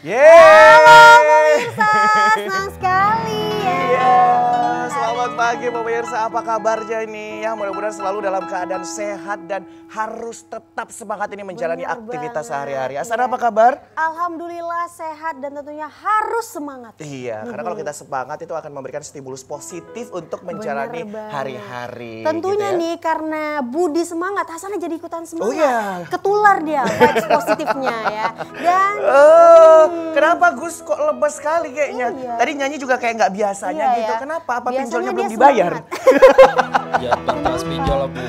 Halo pemirsa, senang sekali ya. Iya, selamat pagi pemirsa, apa kabarnya ini? Ya mudah-mudahan selalu dalam keadaan sehat dan harus tetap semangat ini menjalani Bener aktivitas banget, sehari-hari. iya. Asana apa kabar? Alhamdulillah sehat dan tentunya harus semangat. Iya, karena kalau kita semangat itu akan memberikan stimulus positif untuk menjalani Bener banget. hari-hari. Tentunya gitu ya. nih karena Budi semangat, Hasanah jadi ikutan semangat. Oh iya. Ketular dia vibes positifnya ya. Dan Kenapa Gus kok lemes sekali kayaknya? Iya. Tadi nyanyi juga kayak nggak biasanya Iya, gitu. ya. Kenapa? Apa Biasanya pinjolnya dia belum dibayar? semangat. Ya batas pinjol lah Bu.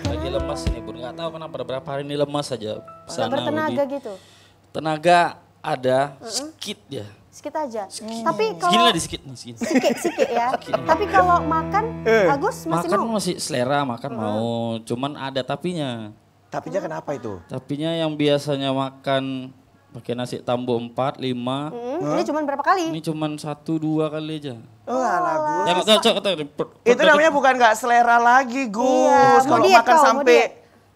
Lagi lemas ini Bu. Nggak tahu kenapa beberapa hari ini lemas saja. Nggak bertenaga gitu. Tenaga ada, skit ya. Sedikit aja. Tapi Segini kalau lah di skit nih. Segini. sikit ya. Tapi kalau makan Agus masih Makan mau. masih selera, makan mau. Cuman ada tapinya. Tapinya kenapa itu? Tapinya yang biasanya makan pakai nasi tambo 4, 5. Ini cuma berapa kali? Ini cuman 1, 2 kali aja. Oh alah Gus. Ya nggak cocok kata. Itu namanya bukan nggak selera lagi Gus. Iya, mau Kalau diet makan kau, mau sampai diet.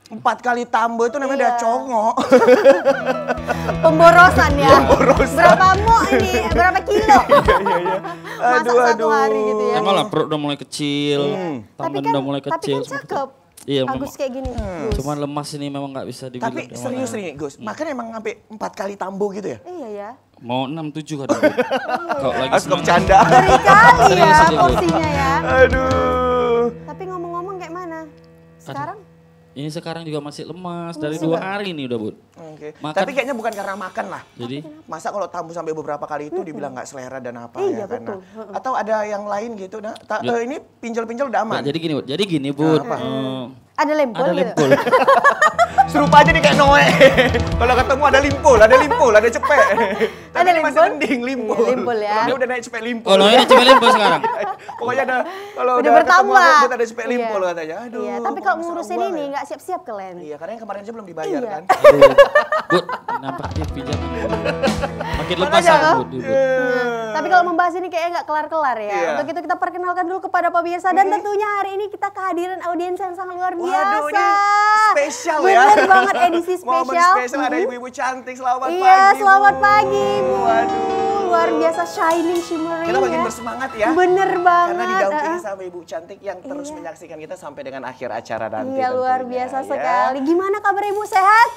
4 kali tambo itu namanya udah Iya. congok. Pemborosan ya. Pemborosan. Berapa mo ini? Berapa kilo? Aduh, Masak satu aduh. hari gitu ya. Ya malah perut udah mulai kecil, Tapi tangan kan, udah mulai kecil. cakep. Iya, Agus kayak gini. Gus. Cuman lemas ini memang nggak bisa dibilang. Tapi serius nih Gus, makan emang sampai 4 kali tambo gitu ya? Iya ya. Mau 6, 7 kadang. Kalau lagi Aku semangat. bercanda. Ngeri kali ya Serius ini, Gus. porsinya ya. Aduh. Tapi ngomong-ngomong kayak mana? Sekarang? Ini sekarang juga masih lemas dari 2 hari nih udah Bud. Oke. Makan. Tapi kayaknya bukan karena makan lah. Jadi Masa kalau tambo sampai beberapa kali itu dibilang nggak selera dan apa Iya, ya kan? betul. Atau ada yang lain gitu? Nah, ini pinjol-pinjol udah aman. Nah, jadi gini Bud. Jadi gini Bud. Apa? Ada lempol Ada gitu? lempol. Serupa aja nih kayak Noe. Kalau ketemu ada limpol, ada cepek. Tapi Ada ini masih limpol? mending limpol. Iya, limpol ya. Kalau dia udah naik cepek limpol. Oh, no ini coba lempol sekarang. Pokoknya ada kalau Udah udah ketemu bertambah. rambut ada cepek limpol Iya. katanya. Aduh. Iya, tapi kalau masalah ngurusin uang ini ya. nggak siap-siap kalian. Iya, karena yang kemarin aja belum dibayar Iya. kan. Aduh. Bud, nampak TV jangan. Makin lepas Makanya, aku Bud. Tapi kalau membahas ini kayaknya nggak kelar-kelar ya. Iya. Untuk itu kita perkenalkan dulu kepada pemirsa dan tentunya hari ini kita kehadiran audiens yang sangat luar biasa. Waduh, ini spesial ya. Bener banget edisi Momen spesial. spesial ada ibu-ibu cantik. Selamat pagi. Iya, selamat Bu. pagi Bu. Waduh. Luar biasa shining, shimmering Kita makin ya. bersemangat ya. Bener banget. Karena didampingi sama ibu cantik yang terus Iya. menyaksikan kita sampai dengan akhir acara nanti. Iya, luar tentunya, biasa ya. sekali. Gimana kabar Ibu, sehat?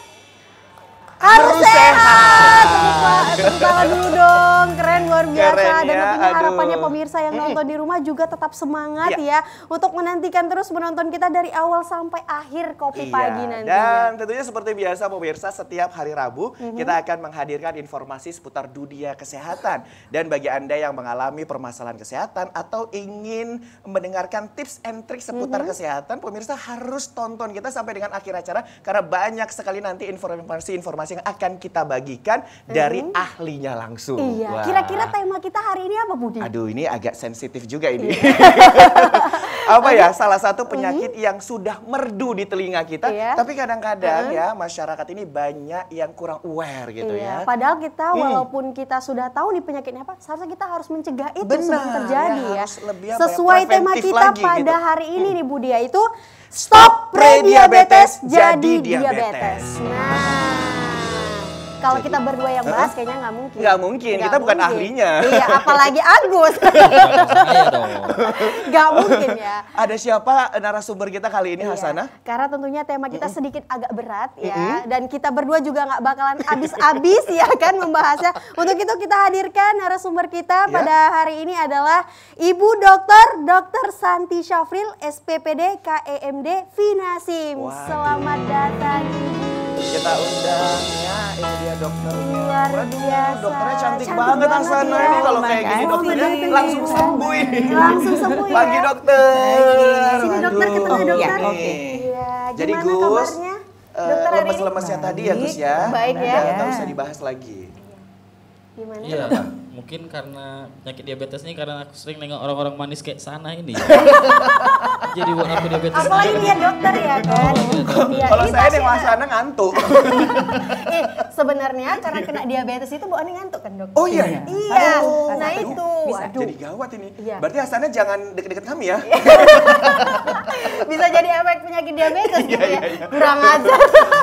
Harus sehat. Tepuk tangan dulu dong. Keren, luar biasa. Keren Dan ya, tentunya aduh. harapannya pemirsa yang nonton di rumah juga tetap semangat ya. Untuk menantikan terus menonton kita dari awal sampai akhir Kopi Pagi nanti. Dan tentunya seperti biasa pemirsa, setiap hari Rabu kita akan menghadirkan informasi seputar dunia kesehatan. Dan bagi Anda yang mengalami permasalahan kesehatan atau ingin mendengarkan tips and trik seputar kesehatan, pemirsa harus tonton kita sampai dengan akhir acara karena banyak sekali nanti informasi-informasi yang akan kita bagikan dari ahlinya langsung. Iya, Wah. kira-kira tema kita hari ini apa Budi? Aduh, ini agak sensitif juga ini. Iya. Apa ya? Salah satu penyakit yang sudah merdu di telinga kita, Iya. tapi kadang-kadang ya masyarakat ini banyak yang kurang aware gitu Iya, ya. padahal kita walaupun kita sudah tahu nih penyakitnya apa, seharusnya kita harus mencegah itu Benar, sebelum terjadi ya, ya. harus lebih apa ya, Sesuai tema preventif kita lagi pada gitu. hari ini nih Budi, yaitu Stop Prediabetes Jadi Diabetes. Nah, kalau kita berdua yang bahas kayaknya nggak mungkin. Nggak mungkin, kita bukan ahlinya. Iya, apalagi Agus. Saya dong. Nggak mungkin ya. Ada siapa narasumber kita kali ini, Iya, Hasanah? karena tentunya tema kita sedikit agak berat ya, dan kita berdua juga nggak bakalan habis-habis ya kan membahasnya. Untuk itu kita hadirkan narasumber kita pada hari ini adalah Ibu Dr. Santi Syafril, SPPD KEMD Finasim. Waduh. Selamat datang Ibu. Kita undang ya, ini dia dokternya. Luar Waduh, biasa. dokternya cantik Cantik banget banget Hasanah ya. ini kalau kayak gini Makasih. dokternya Bener, langsung bener. sembuh ini. Langsung sembuh ya. Pagi dokter. Sini dokter, ke tengah Waduh. dokter. Oke. Iya, Jadi gimana Gus, kabarnya? Dokter hari ini? lemes-lemesnya tadi ya Gus ya. Baik ya. Udah nggak usah dibahas lagi. Gimana? Iya, Mungkin karena penyakit diabetes ini karena aku sering nengok orang-orang manis kayak sana ini. Jadi buat aku diabetes. Apalagi dia dokter ya kan. Iya, Kalau ini saya pasien- di sana ngantuk. Sebenarnya karena kena diabetes itu bawaannya ngantuk kan dok? Oh iya. Iya, Aduh. nah Aduh. itu. Waduh. Jadi gawat ini. Iya. Berarti Hasanah jangan deket-deket kami ya. Bisa jadi efek penyakit diabetes gitu ya. iya. Kurang ajar.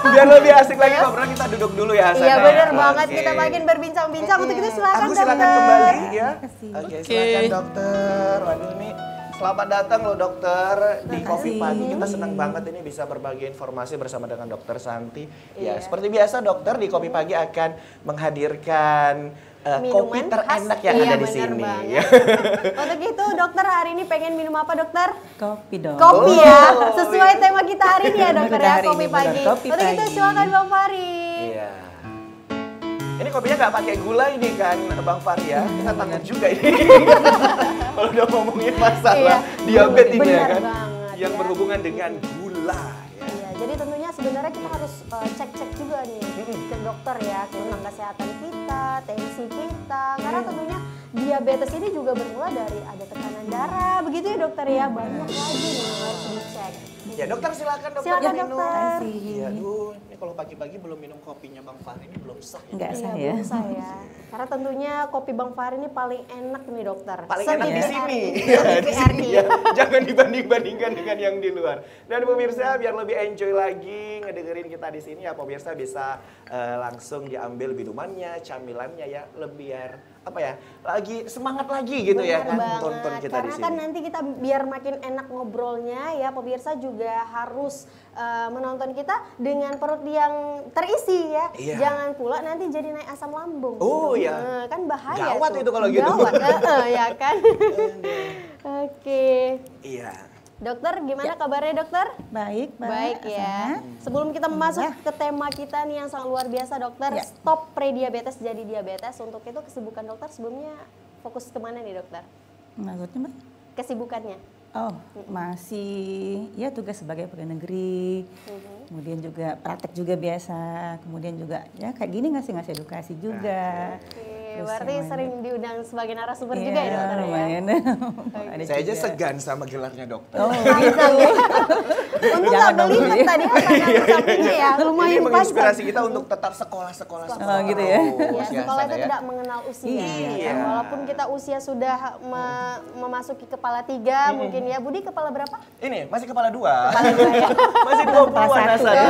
Biar lebih asik lagi ngobrol, kita duduk dulu ya Hasanah. Iya benar banget, Oke. kita makin berbincang-bincang. Untuk itu silakan Aku silakan dokter. kembali ya. Terima Oke, Oke. silakan dokter. Waduh ini selamat datang loh dokter di Kopi Pagi. Kita senang banget ini bisa berbagi informasi bersama dengan Dokter Santi. Ya, seperti biasa dokter di Kopi Pagi akan menghadirkan kopi Minuman terenak khas. yang Iya, ada di benar sini. banget. Ya. Untuk itu dokter hari ini pengen minum apa dokter? Kopi dong. Kopi Oh, ya, sesuai tema kita hari ini ya dokter Benar, ya, hari kopi ini, benar, pagi. kopi Untuk itu pagi. silakan Bang Fari. Iya. Ini kopinya nggak pakai gula ini kan Bang Fahri ya. Kita takut juga ini. Kalau udah ngomongin masalah Iya. diabetes ini ya Benar kan. banget, Yang ya. berhubungan dengan gula ya. Iya, jadi tentunya sebenarnya kita harus cek-cek juga nih ke dokter ya tentang kesehatan kita, tensi kita. Karena tentunya diabetes ini juga bermula dari ada tekanan darah, begitu ya dokter ya. Banyak lagi nih yang harus dicek. Ya dokter silakan dokter Silakan, minum. dokter. Iya, aduh, ini kalau pagi-pagi belum minum kopinya Bang Fahri ini belum sah. Enggak Iya, sah ya. belum sah ya. Karena tentunya kopi Bang Fahri ini paling enak nih dokter. Paling enak di Se-TVRI. sini. Se-TVRI. Di sini ya. Jangan dibanding-bandingkan dengan yang di luar. Dan pemirsa biar lebih enjoy lagi ngedengerin kita di sini ya pemirsa bisa langsung diambil minumannya, camilannya ya, lebih biar apa ya? Lagi semangat lagi gitu ya Benar kan banget. tonton kita di Karena sini. kan nanti kita biar makin enak ngobrolnya ya pemirsa juga harus menonton kita dengan perut yang terisi ya. Iya. Jangan pula nanti jadi naik asam lambung. Oh, gitu. iya. Kan bahaya Gawat tuh. itu kalau gitu. Gawat, ya kan. Oke. Iya. Dokter gimana kabarnya dokter? Baik, Baik ya. Sebelum kita masuk ke tema kita nih yang sangat luar biasa dokter, Ya. stop prediabetes jadi diabetes. Untuk itu kesibukan dokter sebelumnya fokus kemana nih dokter? Maksudnya Mbak? Kesibukannya? Oh, masih ya tugas sebagai pegawai negeri, kemudian juga praktek juga biasa, kemudian juga ya kayak gini ngasih edukasi juga. Oke, Terus berarti yang sering diundang sebagai narasumber Iya, juga ya dokter ya? lumayan. Ada Saya aja juga. segan sama gelarnya dokter. Oh, Untung Jangan nggak dong, belibet iya. tadi apa sampingnya ya, Ini lumayan menginspirasi panjang. kita untuk tetap sekolah-sekolah Oh, gitu ya. Ya, sekolah itu tidak mengenal usia. Iya. Kan? Walaupun kita usia sudah memasuki kepala 3, mungkin ya. Budi kepala berapa? Ini masih kepala 2. Kepala 2 ya. Masih 20-an rasanya.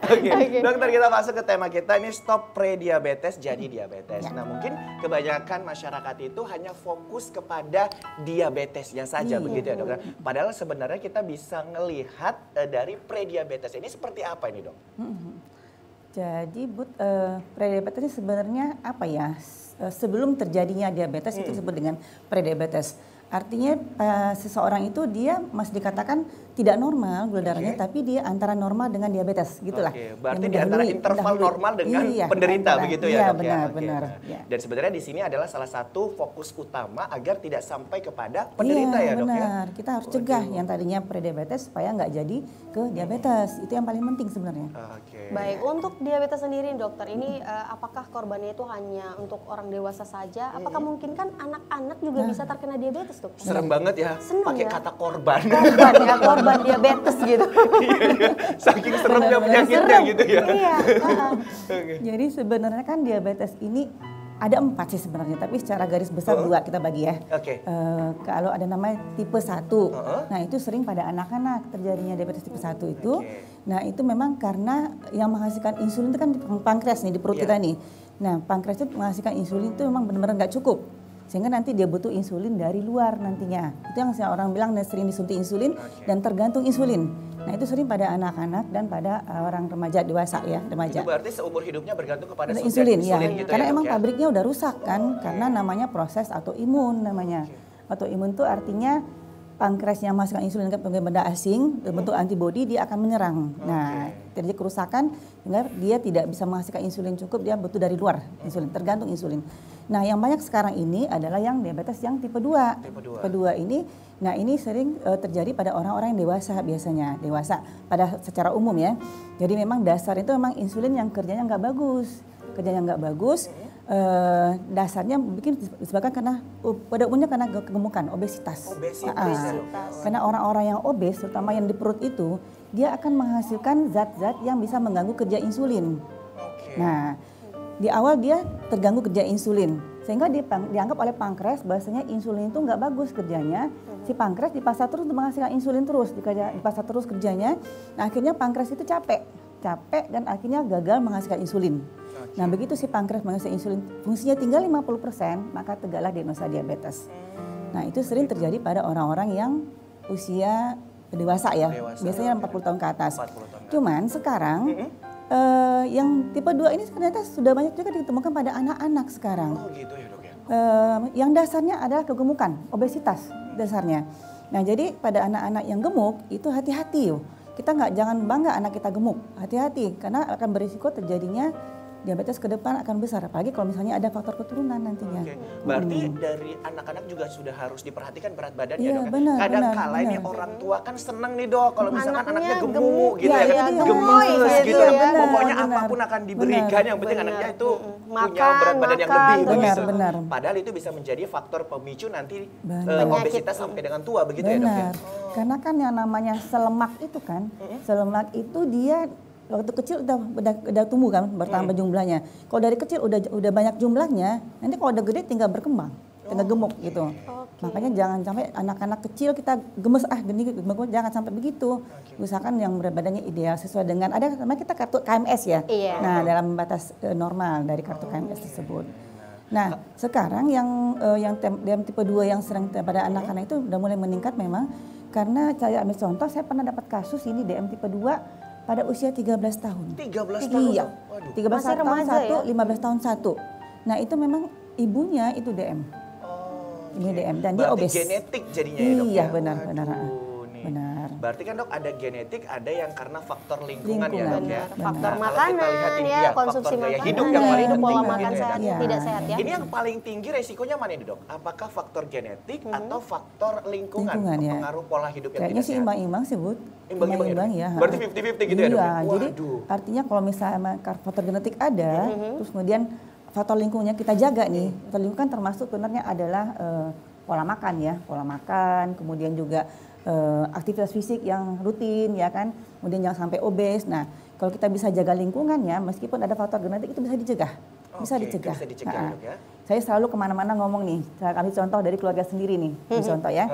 Oke. Oke, dokter kita masuk ke tema kita ini stop prediabetes jadi diabetes. Nah mungkin kebanyakan masyarakat itu hanya fokus kepada diabetesnya saja begitu ya dokter. Padahal sebenarnya kita bisa ngelihat dari prediabetes ini seperti apa ini dok? Jadi prediabetes ini sebenarnya apa ya? Sebelum terjadinya diabetes itu disebut dengan prediabetes. Artinya seseorang itu dia masih dikatakan tidak normal gula darahnya, tapi dia antara normal dengan diabetes, gitulah. Oke, berarti Yang di antara mendahului- interval mendahului. normal dengan Iya, penderita antara- begitu ya iya, dok ya? benar, Oke. benar. Nah, Ya. Dan sebenarnya di sini adalah salah satu fokus utama agar tidak sampai kepada penderita Iya, ya dok ya? benar. Kita harus cegah yang tadinya prediabetes supaya nggak jadi ke diabetes. Itu yang paling penting sebenarnya. Oke. Baik, untuk diabetes sendiri dokter, ini apakah korbannya itu hanya untuk orang dewasa saja? Apakah mungkin kan anak-anak juga bisa terkena diabetes dokter? Serem banget ya, Seneng pakai ya. kata korban. Korban ya, korban diabetes gitu. Saking seremnya penyakitnya Serem. gitu ya. Iya. Jadi sebenarnya kan diabetes ini ada 4 sih sebenarnya, tapi secara garis besar 2 kita bagi ya. Oke. Kalau ada namanya tipe 1, nah itu sering pada anak-anak terjadinya diabetes tipe 1 itu. Nah itu memang karena yang menghasilkan insulin itu kan di pankreas nih, di perut kita nih. Nah pankreas itu menghasilkan insulin itu memang benar-benar nggak cukup. Sehingga nanti dia butuh insulin dari luar nantinya. Itu yang orang bilang sering disuntik insulin dan tergantung insulin. Nah itu sering pada anak-anak dan pada orang remaja dewasa ya, remaja. Itu berarti seumur hidupnya bergantung kepada Ada suntikan insulin ya, gitu karena ya, emang Dok, ya? pabriknya udah rusak kan, karena namanya proses autoimun namanya. Autoimun itu artinya pankreas yang menghasilkan insulin ke benda asing berbentuk antibodi dia akan menyerang. Nah, terjadi kerusakan sehingga dia tidak bisa menghasilkan insulin cukup, dia butuh dari luar insulin, tergantung insulin. Nah, yang banyak sekarang ini adalah yang diabetes yang tipe 2. Tipe 2 ini, nah ini sering terjadi pada orang-orang yang dewasa biasanya, dewasa pada secara umum ya. Jadi memang dasar itu memang insulin yang kerjanya nggak bagus. Kerjanya nggak bagus, dasarnya mungkin disebabkan karena pada umumnya karena kegemukan, obesitas. Karena orang-orang yang obes, terutama yang di perut itu, dia akan menghasilkan zat-zat yang bisa mengganggu kerja insulin. Nah, di awal dia terganggu kerja insulin, sehingga dianggap oleh pankreas bahwasanya insulin itu nggak bagus kerjanya. Si pankreas dipaksa terus untuk menghasilkan insulin terus, dipaksa terus kerjanya. Nah, akhirnya pankreas itu capek dan akhirnya gagal menghasilkan insulin. Nah, begitu si pankreas menghasilkan insulin, fungsinya tinggal 50%, maka tegaklah diagnosa diabetes. Nah, itu sering terjadi pada orang-orang yang usia dewasa ya, biasanya 40 tahun ke atas. Cuman sekarang yang tipe 2 ini ternyata sudah banyak juga ditemukan pada anak-anak sekarang. Oh gitu ya dok ya. Yang dasarnya adalah kegemukan, obesitas dasarnya. Nah, jadi pada anak-anak yang gemuk itu hati-hati. Kita jangan bangga anak kita gemuk, hati-hati karena akan berisiko terjadinya diabetes ke depan akan besar, apalagi kalau misalnya ada faktor keturunan nantinya. Berarti dari anak-anak juga sudah harus diperhatikan berat badannya Iya, dok. benar, Kadang-kala ini orang tua kan seneng nih dok kalau misalkan anaknya gemuk gitu ya, kan, gemes gitu. Pokoknya benar. apapun akan diberikan, yang penting anaknya itu punya Makan, berat badan yang lebih begitu. Benar. Padahal itu bisa menjadi faktor pemicu nanti obesitas sampai dengan tua begitu ya dok ya. Karena kan yang namanya selemak itu kan, selemak itu dia waktu kecil udah tumbuh kan, bertambah jumlahnya. Kalau dari kecil udah banyak jumlahnya, nanti kalau udah gede tinggal berkembang, tinggal gemuk gitu. Makanya jangan sampai anak-anak kecil kita gemes gini, jangan sampai begitu. Usahakan yang berat badannya ideal sesuai dengan namanya kita kartu KMS ya. Nah, dalam batas normal dari kartu KMS tersebut. Nah, sekarang yang tipe 2 yang sering pada anak-anak itu udah mulai meningkat memang karena saya ambil contoh, saya pernah dapat kasus ini DM tipe 2 pada usia 13 tahun. 13 tahun? Iya, 13 tahun satu, 15 tahun satu. Nah, itu memang ibunya itu DM. Ini DM dan dia obes. Genetik jadinya ya dok? Iya, benar. Berarti kan dok ada genetik, ada yang karena faktor lingkungan ya dok ya? Faktor Nah, makanan ya, konsumsi gaya makanan, hidup yang paling pola penting makan gitu sehat, ya, tidak sehat ya. Ini yang paling tinggi resikonya mana ini dok? Apakah faktor genetik atau faktor lingkungan ya. pengaruh pola hidup yang kayaknya tidak sih sehat? imbang-imbang sih Bud. Imbang-imbang ya? Berarti 50-50 gitu ya dok? Iya, jadi artinya kalau misalnya faktor genetik ada, terus kemudian faktor lingkungannya kita jaga nih. Faktor lingkungan termasuk sebenarnya adalah pola makan ya, kemudian juga aktivitas fisik yang rutin ya kan, kemudian jangan sampai obes. Nah, kalau kita bisa jaga lingkungannya, meskipun ada faktor genetik itu bisa dicegah. Bisa dicegah. Ya? Saya selalu kemana-mana ngomong nih, saya ambil contoh dari keluarga sendiri nih, contoh ya.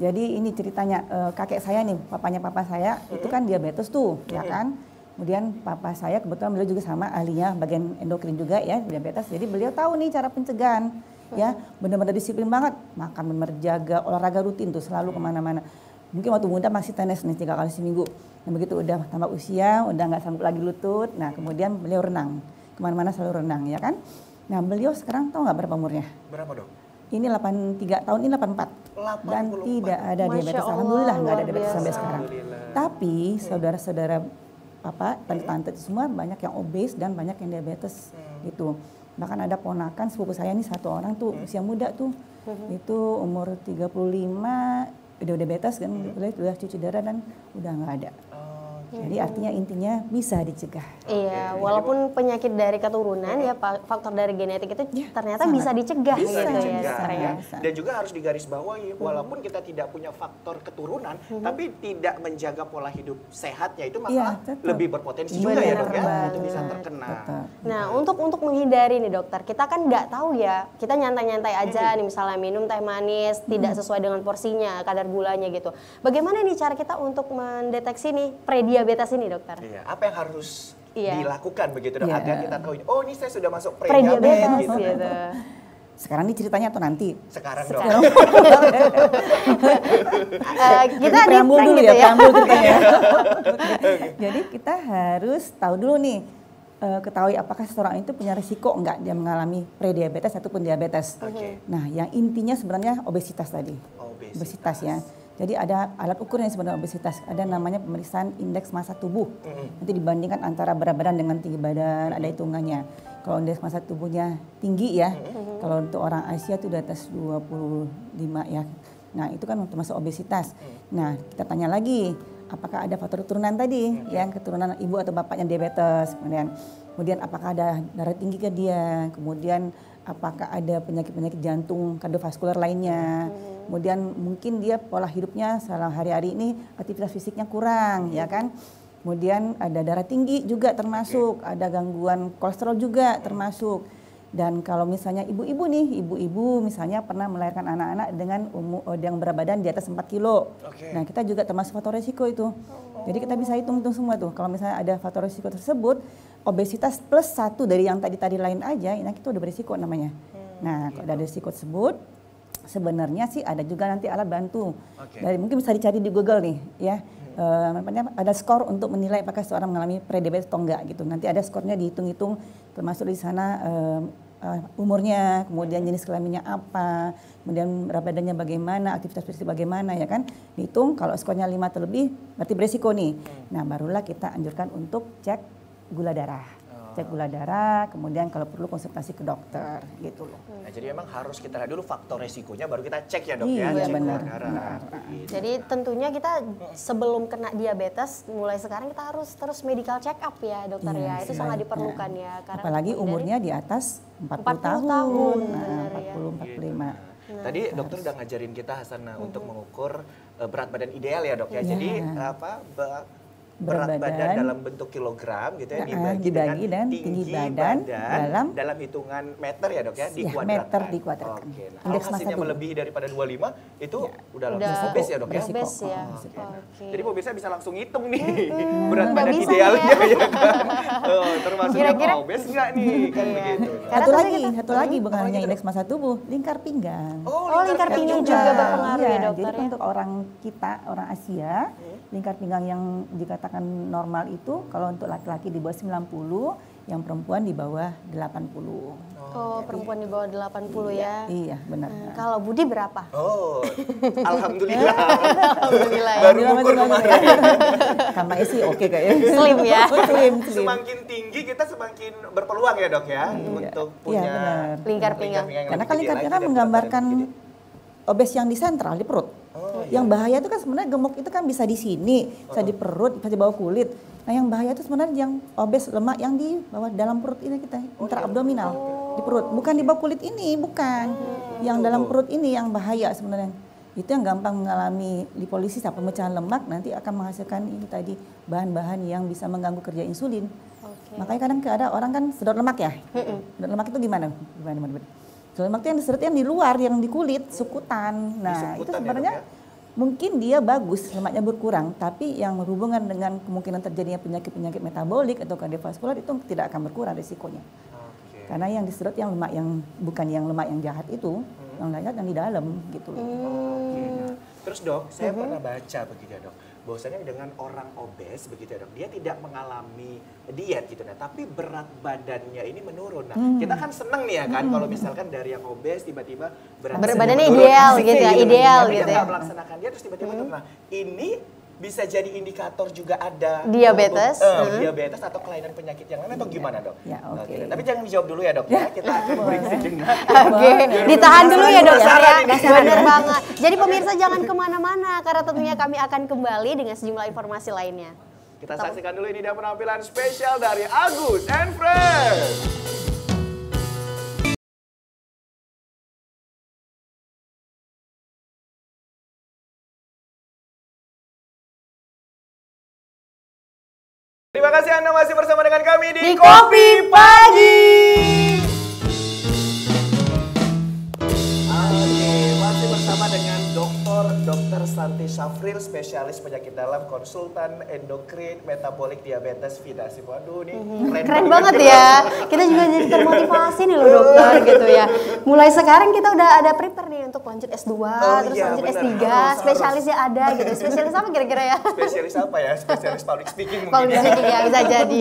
Jadi ini ceritanya kakek saya nih, papanya papa saya itu kan diabetes tuh, ya kan. Kemudian papa saya kebetulan beliau juga sama ahlinya bagian endokrin juga ya, diabetes. Jadi beliau tahu nih cara pencegahan. Ya, benar-benar disiplin banget, makan benar jaga, olahraga rutin tuh selalu kemana-mana. Mungkin waktu muda masih tenis nih 3 kali seminggu. Nah, begitu udah tambah usia, udah nggak sanggup lagi lutut. Nah, kemudian beliau renang, kemana-mana selalu renang ya kan. Nah, beliau sekarang tahu nggak berapa umurnya? Berapa dok? Ini 83 tahun, ini 84. Dan tidak ada diabetes, alhamdulillah nggak ada diabetes sampai sekarang. Tapi saudara-saudara tante-tante semua banyak yang obes dan banyak yang diabetes gitu. Bahkan ada ponakan sepupu saya nih satu orang tuh usia muda tuh, itu umur 35 udah diabetes kan, udah cuci darah dan udah nggak ada. Jadi artinya intinya bisa dicegah. Iya, walaupun penyakit dari keturunan ya faktor dari genetik itu ternyata bisa dicegah bisa gitu dicegah, ya. Dan juga harus digarisbawahi walaupun kita tidak punya faktor keturunan tapi tidak menjaga pola hidup sehatnya itu maka lebih berpotensi juga ya dok ya itu bisa terkena. Nah, untuk menghindari nih dokter, kita kan nggak tahu ya, kita nyantai-nyantai aja nih misalnya minum teh manis tidak sesuai dengan porsinya, kadar gulanya gitu. Bagaimana nih cara kita untuk mendeteksi nih prediabetes ini dokter? Iya, apa yang harus dilakukan begitu dok agar kita tahu oh ini saya sudah masuk prediabetes gitu. Sekarang nih ceritanya atau nanti? Sekarang dok. Kita preambul dulu gitu ya, preambul ceritanya. Jadi kita harus tahu dulu nih, ketahui apakah seseorang itu punya risiko enggak dia mengalami prediabetes ataupun diabetes. Nah, yang intinya sebenarnya obesitas tadi. Obesitas ya. Jadi ada alat ukur yang sebenarnya obesitas. Ada namanya pemeriksaan indeks massa tubuh. Nanti dibandingkan antara berat badan dengan tinggi badan, ada hitungannya. Kalau indeks massa tubuhnya tinggi ya, kalau untuk orang Asia itu di atas 25 ya. Nah, itu kan termasuk obesitas. Nah, kita tanya lagi, apakah ada faktor keturunan tadi, yang keturunan ibu atau bapaknya diabetes, kemudian apakah ada darah tinggi ke dia, kemudian apakah ada penyakit-penyakit jantung kardiovaskular lainnya, kemudian mungkin dia pola hidupnya selama hari-hari ini aktivitas fisiknya kurang, ya kan. Kemudian ada darah tinggi juga termasuk, ada gangguan kolesterol juga termasuk. Dan kalau misalnya ibu-ibu nih, ibu-ibu misalnya pernah melahirkan anak-anak dengan yang berat badan di atas 4 kilo. Nah kita juga termasuk faktor resiko itu. Jadi kita bisa hitung-hitung semua tuh. Kalau misalnya ada faktor resiko tersebut, obesitas plus 1 dari yang tadi lain aja, nah kita udah berisiko namanya. Nah kalau ada risiko tersebut, sebenarnya sih ada juga nanti alat bantu. Dari mungkin bisa dicari di Google nih, ya. Ada skor untuk menilai apakah seorang mengalami prediabetes atau enggak gitu. Nanti ada skornya dihitung-hitung, termasuk di sana umurnya, kemudian jenis kelaminnya apa, kemudian berat badannya bagaimana, aktivitas fisik bagaimana, ya kan. Dihitung kalau skornya 5 terlebih berarti beresiko nih. Nah barulah kita anjurkan untuk cek gula darah. Cek gula darah, kemudian kalau perlu konsultasi ke dokter gitu loh. Nah, jadi memang harus kita lihat dulu faktor resikonya baru kita cek ya dok Iya, ya, cek benar. gula darah. Jadi tentunya kita sebelum kena diabetes, mulai sekarang kita harus terus medical check up ya dokter Iya, ya. Itu sangat baik. diperlukan ya. Karena Apalagi menghindari- umurnya di atas 40 tahun, tahun, benar ya. 40-45. Tadi dokter udah ngajarin kita Hasanah untuk mengukur berat badan ideal ya dok ya. Jadi berat badan dalam bentuk kilogram gitu ya, dibagi dengan dan tinggi badan dalam hitungan meter ya dok ya, dikuadratkan. meter dikuadratkan. Oke. Nah, kalau Indeks massa hasilnya tubuh. melebihi daripada 25 itu udah Udah langsung obes ya dok ya. beresiko. obes ya. Oke. Oke. Jadi pemirsa bisa langsung hitung nih berat Udah badan bisa idealnya ya. ya kan. Termasuk yang Kira-kira- obes enggak nih kan Iya. begitu. Karena Satu tentunya lagi, kita- bukan Apa hanya lagi, indeks massa tubuh, lingkar pinggang. Oh, lingkar pinggang juga berpengaruh ya Iya, dokter jadi ya. untuk orang kita, orang Asia, lingkar pinggang yang dikatakan normal itu kalau untuk laki-laki di bawah 90, yang perempuan di bawah 80. Oh, perempuan di bawah 80 ya. Iya, benar. Kalau Budi berapa? Oh, alhamdulillah. Alhamdulillah ya. Baru ngukur kemarin. Sama sih oke kayaknya. Slim ya. Slim. Semakin tinggi kita semakin berpeluang ya dok ya untuk punya Iya, benar. Lingkar pinggang. yang Karena lebih kan gede lingkar lagi pinggang dan menggambarkan berat badan gede. obes yang di sentral, di perut. Yang bahaya itu kan sebenarnya gemuk itu kan bisa di sini, bisa di perut, bisa di bawah kulit. Nah yang bahaya itu sebenarnya yang obes lemak yang di bawah dalam perut ini kita, intraabdominal, di perut. Bukan di bawah kulit ini, bukan. Yang dalam perut ini yang bahaya sebenarnya. Itu yang gampang mengalami lipolisis, pemecahan lemak, nanti akan menghasilkan ini tadi bahan-bahan yang bisa mengganggu kerja insulin. Makanya kadang ada orang kan sedot lemak ya. Sedot lemak itu gimana? Sedot lemak itu yang disedot yang di luar, yang di kulit, sukutan. Nah itu sukutan ya, sebenarnya dok ya? mungkin dia bagus, lemaknya berkurang, tapi yang berhubungan dengan kemungkinan terjadinya penyakit-penyakit metabolik atau kardiovaskular itu tidak akan berkurang risikonya. Oke. Karena yang disedot yang lemak yang bukan yang lemak yang jahat itu, yang jahat yang di dalam gitu loh. Oke, nah, terus dok, saya pernah baca begitu ya dok, bahwasanya dengan orang obes begitu ya dok, dia tidak mengalami diet gitu nah, tapi berat badannya ini menurun. Nah, kita kan seneng nih ya kan, kalau misalkan dari yang obes tiba-tiba berat Badannya menurun ideal fisik gitu ya, gitu. ideal Tapi dia gitu ya. nggak melaksanakan diet terus tiba-tiba turun. Nah, ini bisa jadi indikator juga ada Diabetes. diabetes atau kelainan penyakit yang lain atau gimana dok? Ya, oke. Tapi jangan dijawab dulu ya dok ya, kita akan break sejenak. Oke, ditahan dulu ya dokter ya. Penasaran ini. Bener banget. Jadi pemirsa jangan kemana-mana karena tentunya kami akan kembali dengan sejumlah informasi lainnya. Kita saksikan dulu ini dia penampilan spesial dari Agus and Friends. Terima kasih Anda masih bersama dengan kami di Kopi Pagi. Oke, masih bersama dengan Dr. Santi Syafril, spesialis penyakit dalam, konsultan endokrin, metabolik, diabetes, vidasi. Waduh, nih Keren banget ya. Kita juga jadi termotivasi nih loh dokter gitu ya. Mulai sekarang kita udah ada prepare nih untuk lanjut S2, terus iya, lanjut benar. S3, spesialisnya ada gitu. Spesialis apa kira-kira ya? Spesialis apa ya? Spesialis public speaking mungkin. Public speaking ya, bisa jadi.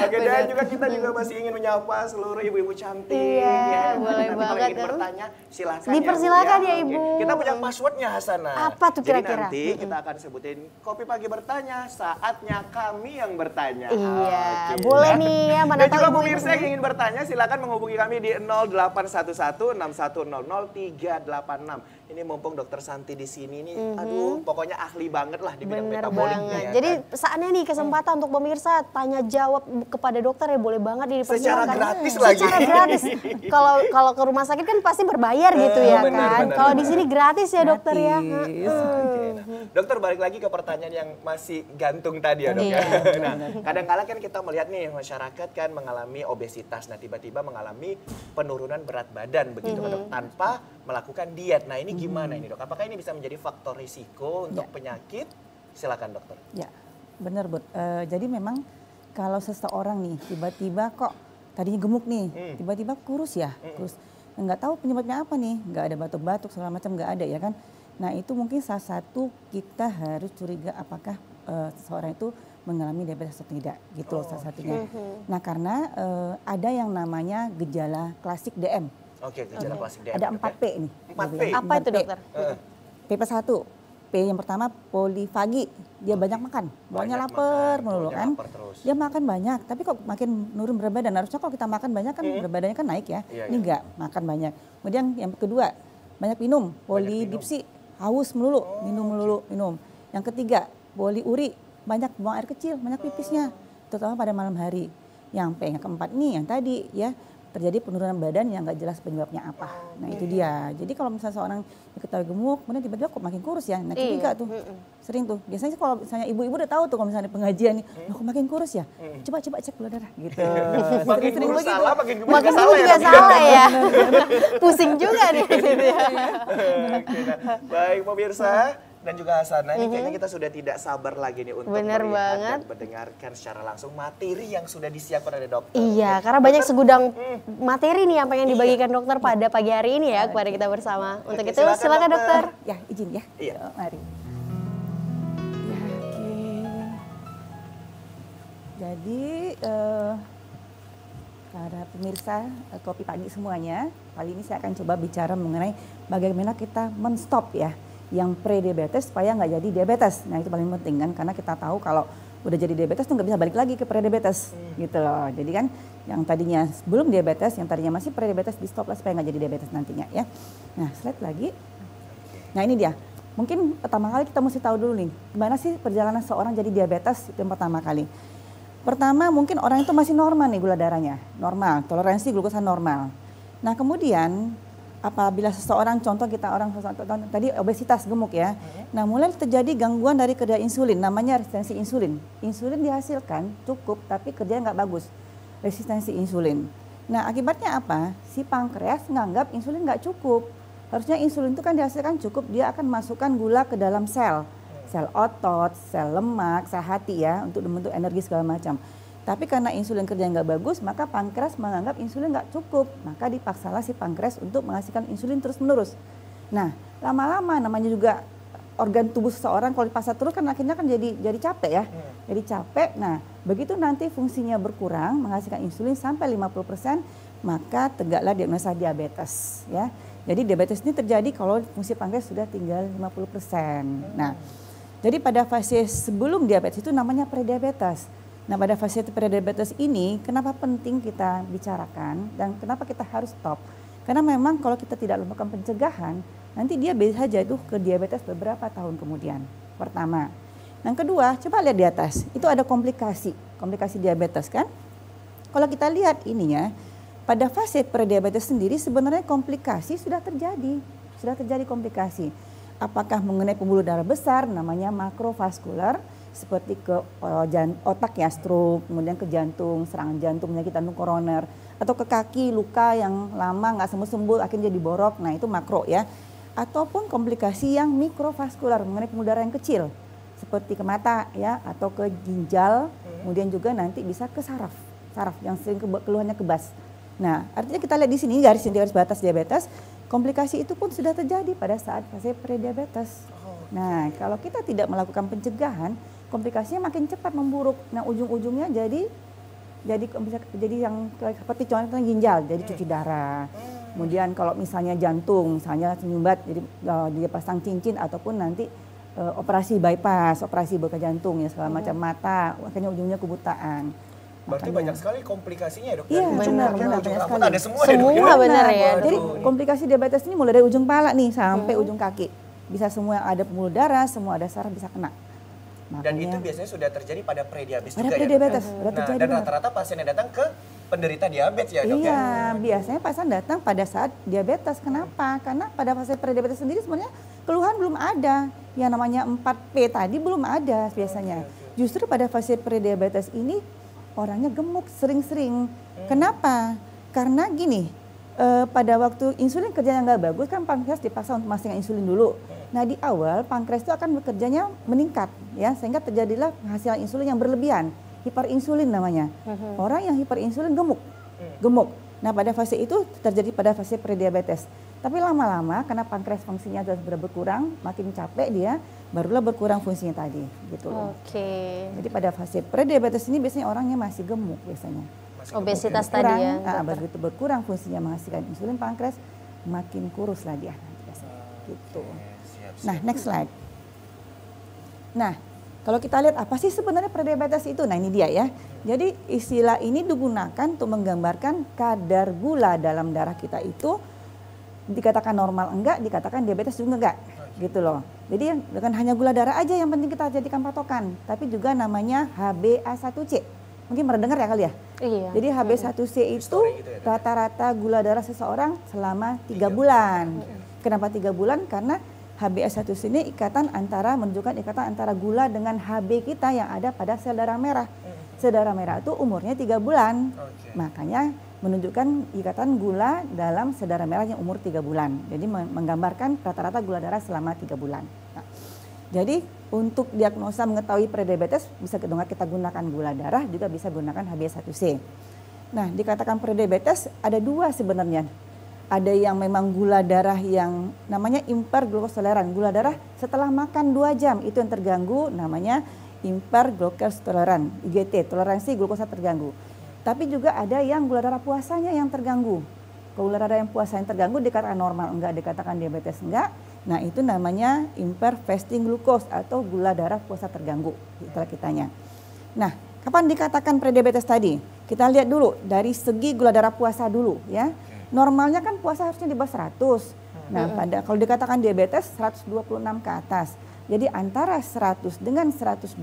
Oke, dan juga kita juga masih ingin menyapa seluruh ibu-ibu cantik. Iya, ya. boleh Nanti banget, kalau ingin ya. bertanya, silakan Dipersilakan ya, Oke. Ibu. Kita punya passwordnya Hasanah. Apa tuh kira-kira? Jadi nanti kita akan sebutin Kopi Pagi bertanya, saatnya kami yang bertanya. Iya, Oke. boleh nih ya. Mana Dan tahu juga ibu-ibu pemirsa yang sendiri. ingin bertanya, silakan menghubungi kami di 0811 6100 3886. Ini mumpung Dokter Santi di sini nih, aduh pokoknya ahli banget lah di bidang Bener metaboliknya banget. ya. Jadi Kan? saatnya nih kesempatan untuk pemirsa tanya jawab kepada dokter ya, boleh banget Secara dipersilakan. gratis lagi. Secara gratis. Kalau ke rumah sakit kan pasti berbayar gitu ya kan. Kalau di sini gratis ya dokter ya. Oke, nah, dokter balik lagi ke pertanyaan yang masih gantung tadi ya dok ya. Nah, kadang-kala kan kita melihat nih masyarakat kan mengalami obesitas, nah tiba-tiba mengalami penurunan berat badan begitu kan dok, tanpa melakukan diet. Nah ini gimana ini dok? Apakah ini bisa menjadi faktor risiko untuk penyakit? Silakan dokter. Ya, benar Bud. Jadi memang kalau seseorang nih tiba-tiba kok tadinya gemuk nih, tiba-tiba kurus ya, kurus. Nggak tahu penyebabnya apa nih, nggak ada batuk-batuk segala macam nggak ada ya kan. Nah itu mungkin salah satu kita harus curiga apakah seseorang itu mengalami diabetes atau tidak gitu loh salah satunya. Nah karena ada yang namanya gejala klasik DM. Oke, gejala klasik DM. Ada dok, 4P ya? nih. 4P. Apa itu dokter? PP1. P yang pertama polifagi, dia banyak makan, bawaannya Banyak lapar makan, melulu bawaannya kan. lapar terus. Dia makan banyak, tapi kok makin nurun berat badan. Harusnya kalau kita makan banyak kan berat badannya kan naik ya. Iya, Ini enggak, makan banyak. Kemudian yang kedua, banyak minum, polidipsi, haus melulu, minum melulu, minum. Yang ketiga, poliuri, banyak buang air kecil, banyak pipisnya, terutama pada malam hari. Yang P yang keempat nih yang tadi ya, terjadi penurunan badan yang nggak jelas penyebabnya apa. Nah itu dia. Jadi kalau misalnya seorang diketahui gemuk, kemudian tiba-tiba kok makin kurus ya, nah curiga tuh. Sering tuh. Biasanya sih kalau misalnya ibu-ibu udah tahu tuh kalau misalnya di pengajian nih, loh kok makin kurus ya? Coba cek gula darah gitu. Makin Sering kurus begitu. salah, makin gemuk Makin juga salah juga ya. Dok? salah ya. Pusing juga nih gitu ya. Oke, nah, baik pemirsa dan juga Hasanah, ini kayaknya kita sudah tidak sabar lagi nih untuk Bener melihat banget. dan mendengarkan secara langsung materi yang sudah disiapkan oleh dokter. Iya, karena banyak segudang materi nih yang pengen dibagikan dokter pada pagi hari ini ya kepada kita bersama. Untuk Oke, itu silakan dokter. Ya izin ya. Iya. Mari. Ya oke. Jadi para pemirsa Kopi Pagi semuanya, kali ini saya akan coba bicara mengenai bagaimana kita men-stop ya yang pre-diabetes supaya nggak jadi diabetes. Nah itu paling penting kan, karena kita tahu kalau udah jadi diabetes tuh nggak bisa balik lagi ke pre-diabetes gitu loh. Jadi kan yang tadinya sebelum diabetes, yang tadinya masih pre-diabetes di stop lah supaya nggak jadi diabetes nantinya ya. Nah slide lagi. Nah ini dia. Mungkin pertama kali kita mesti tahu dulu nih, gimana sih perjalanan seorang jadi diabetes itu yang pertama kali. Pertama mungkin orang itu masih normal nih gula darahnya, normal, toleransi glukosa normal. Nah kemudian apabila seseorang, contoh kita orang tadi obesitas gemuk ya, nah mulai terjadi gangguan dari kerja insulin, namanya resistensi insulin. Insulin dihasilkan cukup tapi kerjanya nggak bagus, resistensi insulin. Nah akibatnya apa? Si pankreas nganggap insulin nggak cukup. Harusnya insulin itu kan dihasilkan cukup, dia akan masukkan gula ke dalam sel otot, sel lemak, sel hati ya, untuk membentuk energi segala macam. Tapi karena insulin kerja nggak bagus, maka pankreas menganggap insulin nggak cukup. Maka dipaksalah si pankreas untuk menghasilkan insulin terus-menerus. Nah, lama-lama namanya juga organ tubuh seseorang kalau dipaksa terus kan akhirnya kan jadi capek ya. Jadi capek. Nah, begitu nanti fungsinya berkurang menghasilkan insulin sampai 50%, maka tegaklah diagnosa diabetes ya. Jadi diabetes ini terjadi kalau fungsi pankreas sudah tinggal 50%. Nah, jadi pada fase sebelum diabetes itu namanya prediabetes. Nah pada fase prediabetes ini kenapa penting kita bicarakan dan kenapa kita harus stop? Karena memang kalau kita tidak melakukan pencegahan, nanti dia bisa jatuh ke diabetes beberapa tahun kemudian. Pertama. Yang kedua, coba lihat di atas, itu ada komplikasi diabetes kan? Kalau kita lihat ininya, pada fase prediabetes sendiri sebenarnya komplikasi sudah terjadi komplikasi. Apakah mengenai pembuluh darah besar, namanya makrovaskular, seperti ke otak ya, stroke, kemudian ke jantung, serangan jantung, penyakit jantung koroner, atau ke kaki, luka yang lama nggak sembuh-sembuh akhirnya jadi borok, nah itu makro ya. Ataupun komplikasi yang mikrovaskular, mengenai pembuluh darah yang kecil, seperti ke mata ya, atau ke ginjal, kemudian juga nanti bisa ke saraf yang sering keluhannya kebas. Nah artinya kita lihat di sini garis batas diabetes, komplikasi itu pun sudah terjadi pada saat fase prediabetes. Nah kalau kita tidak melakukan pencegahan, komplikasinya makin cepat memburuk. Nah ujung-ujungnya jadi yang seperti contohnya ginjal, jadi cuci darah. Kemudian kalau misalnya jantung, misalnya menyumbat, jadi dia pasang cincin ataupun nanti operasi bypass, operasi beka jantung ya segala macam, mata, akhirnya ujungnya kebutaan. Berarti Makanya. banyak sekali komplikasinya ya dok? Iya, Dari ujung benar, kaki, benar, ujung banyak rambut, sekali. ada semua ya dok? Semua ya? benar ya. Waduh, Jadi ini. komplikasi diabetes ini mulai dari ujung pala nih sampai ujung kaki. Bisa semua yang ada pembuluh darah, semua ada saraf bisa kena. Dan itu biasanya sudah terjadi pada prediabetes pada juga prediabetes, ya? udah Nah, terjadi. dan benar. rata-rata pasien yang datang ke penderita diabetes ya dok ya? Iya, biasanya pasien datang pada saat diabetes. Kenapa? Karena pada fase prediabetes sendiri sebenarnya keluhan belum ada. Yang namanya 4P tadi belum ada biasanya. Justru pada fase prediabetes ini orangnya gemuk sering-sering. Kenapa? Karena gini, pada waktu insulin kerjanya nggak bagus kan pankreas dipaksa untuk masukkan insulin dulu. Nah di awal pankreas itu akan bekerjanya meningkat ya sehingga terjadilah penghasilan insulin yang berlebihan, hiperinsulin namanya. Orang yang hiperinsulin gemuk. Nah pada fase itu terjadi pada fase prediabetes. Tapi lama-lama karena pankreas fungsinya sudah berkurang, makin capek dia, barulah berkurang fungsinya tadi gitu loh. Oke. Jadi pada fase prediabetes ini biasanya orangnya masih gemuk biasanya. Masih Obesitas Berkurang, tadi ya. begitu berkurang fungsinya menghasilkan insulin pankreas, makin kurus lah dia nanti biasanya. Gitu. siap. Nah, next slide. Nah, kalau kita lihat apa sih sebenarnya prediabetes itu? Nah, ini dia ya. Jadi istilah ini digunakan untuk menggambarkan kadar gula dalam darah kita itu dikatakan normal enggak, dikatakan diabetes juga enggak. Gitu loh. Jadi bukan hanya gula darah aja yang penting kita jadikan patokan, tapi juga namanya HbA1c. Mungkin pernah dengar ya kali ya? Iya. Jadi HbA1c itu History gitu ya, Dok? rata-rata gula darah seseorang selama 3 bulan. Kenapa 3 bulan? Karena HbA1c ini menunjukkan ikatan antara gula dengan Hb kita yang ada pada sel darah merah. Sel darah merah itu umurnya 3 bulan. Oke. Makanya menunjukkan ikatan gula dalam sel darah merah yang umur 3 bulan. Jadi menggambarkan rata-rata gula darah selama 3 bulan. Nah, jadi untuk diagnosa mengetahui prediabetes bisa kita gunakan gula darah, juga bisa gunakan HbA1c. Nah, dikatakan prediabetes ada 2 sebenarnya. Ada yang memang gula darah yang namanya hiperglukostoleran. Gula darah setelah makan 2 jam itu yang terganggu namanya hiperglukostoleran, IGT, toleransi glukosa terganggu. Tapi juga ada yang gula darah puasanya yang terganggu. Kalau gula darah yang puasa yang terganggu dikatakan normal enggak, dikatakan diabetes enggak. Nah itu namanya hyperfasting glucose atau gula darah puasa terganggu, istilah kitanya. Nah kapan dikatakan prediabetes tadi? Kita lihat dulu dari segi gula darah puasa dulu ya. Normalnya kan puasa harusnya di bawah 100. Nah kalau dikatakan diabetes 126 ke atas. Jadi antara 100 dengan 125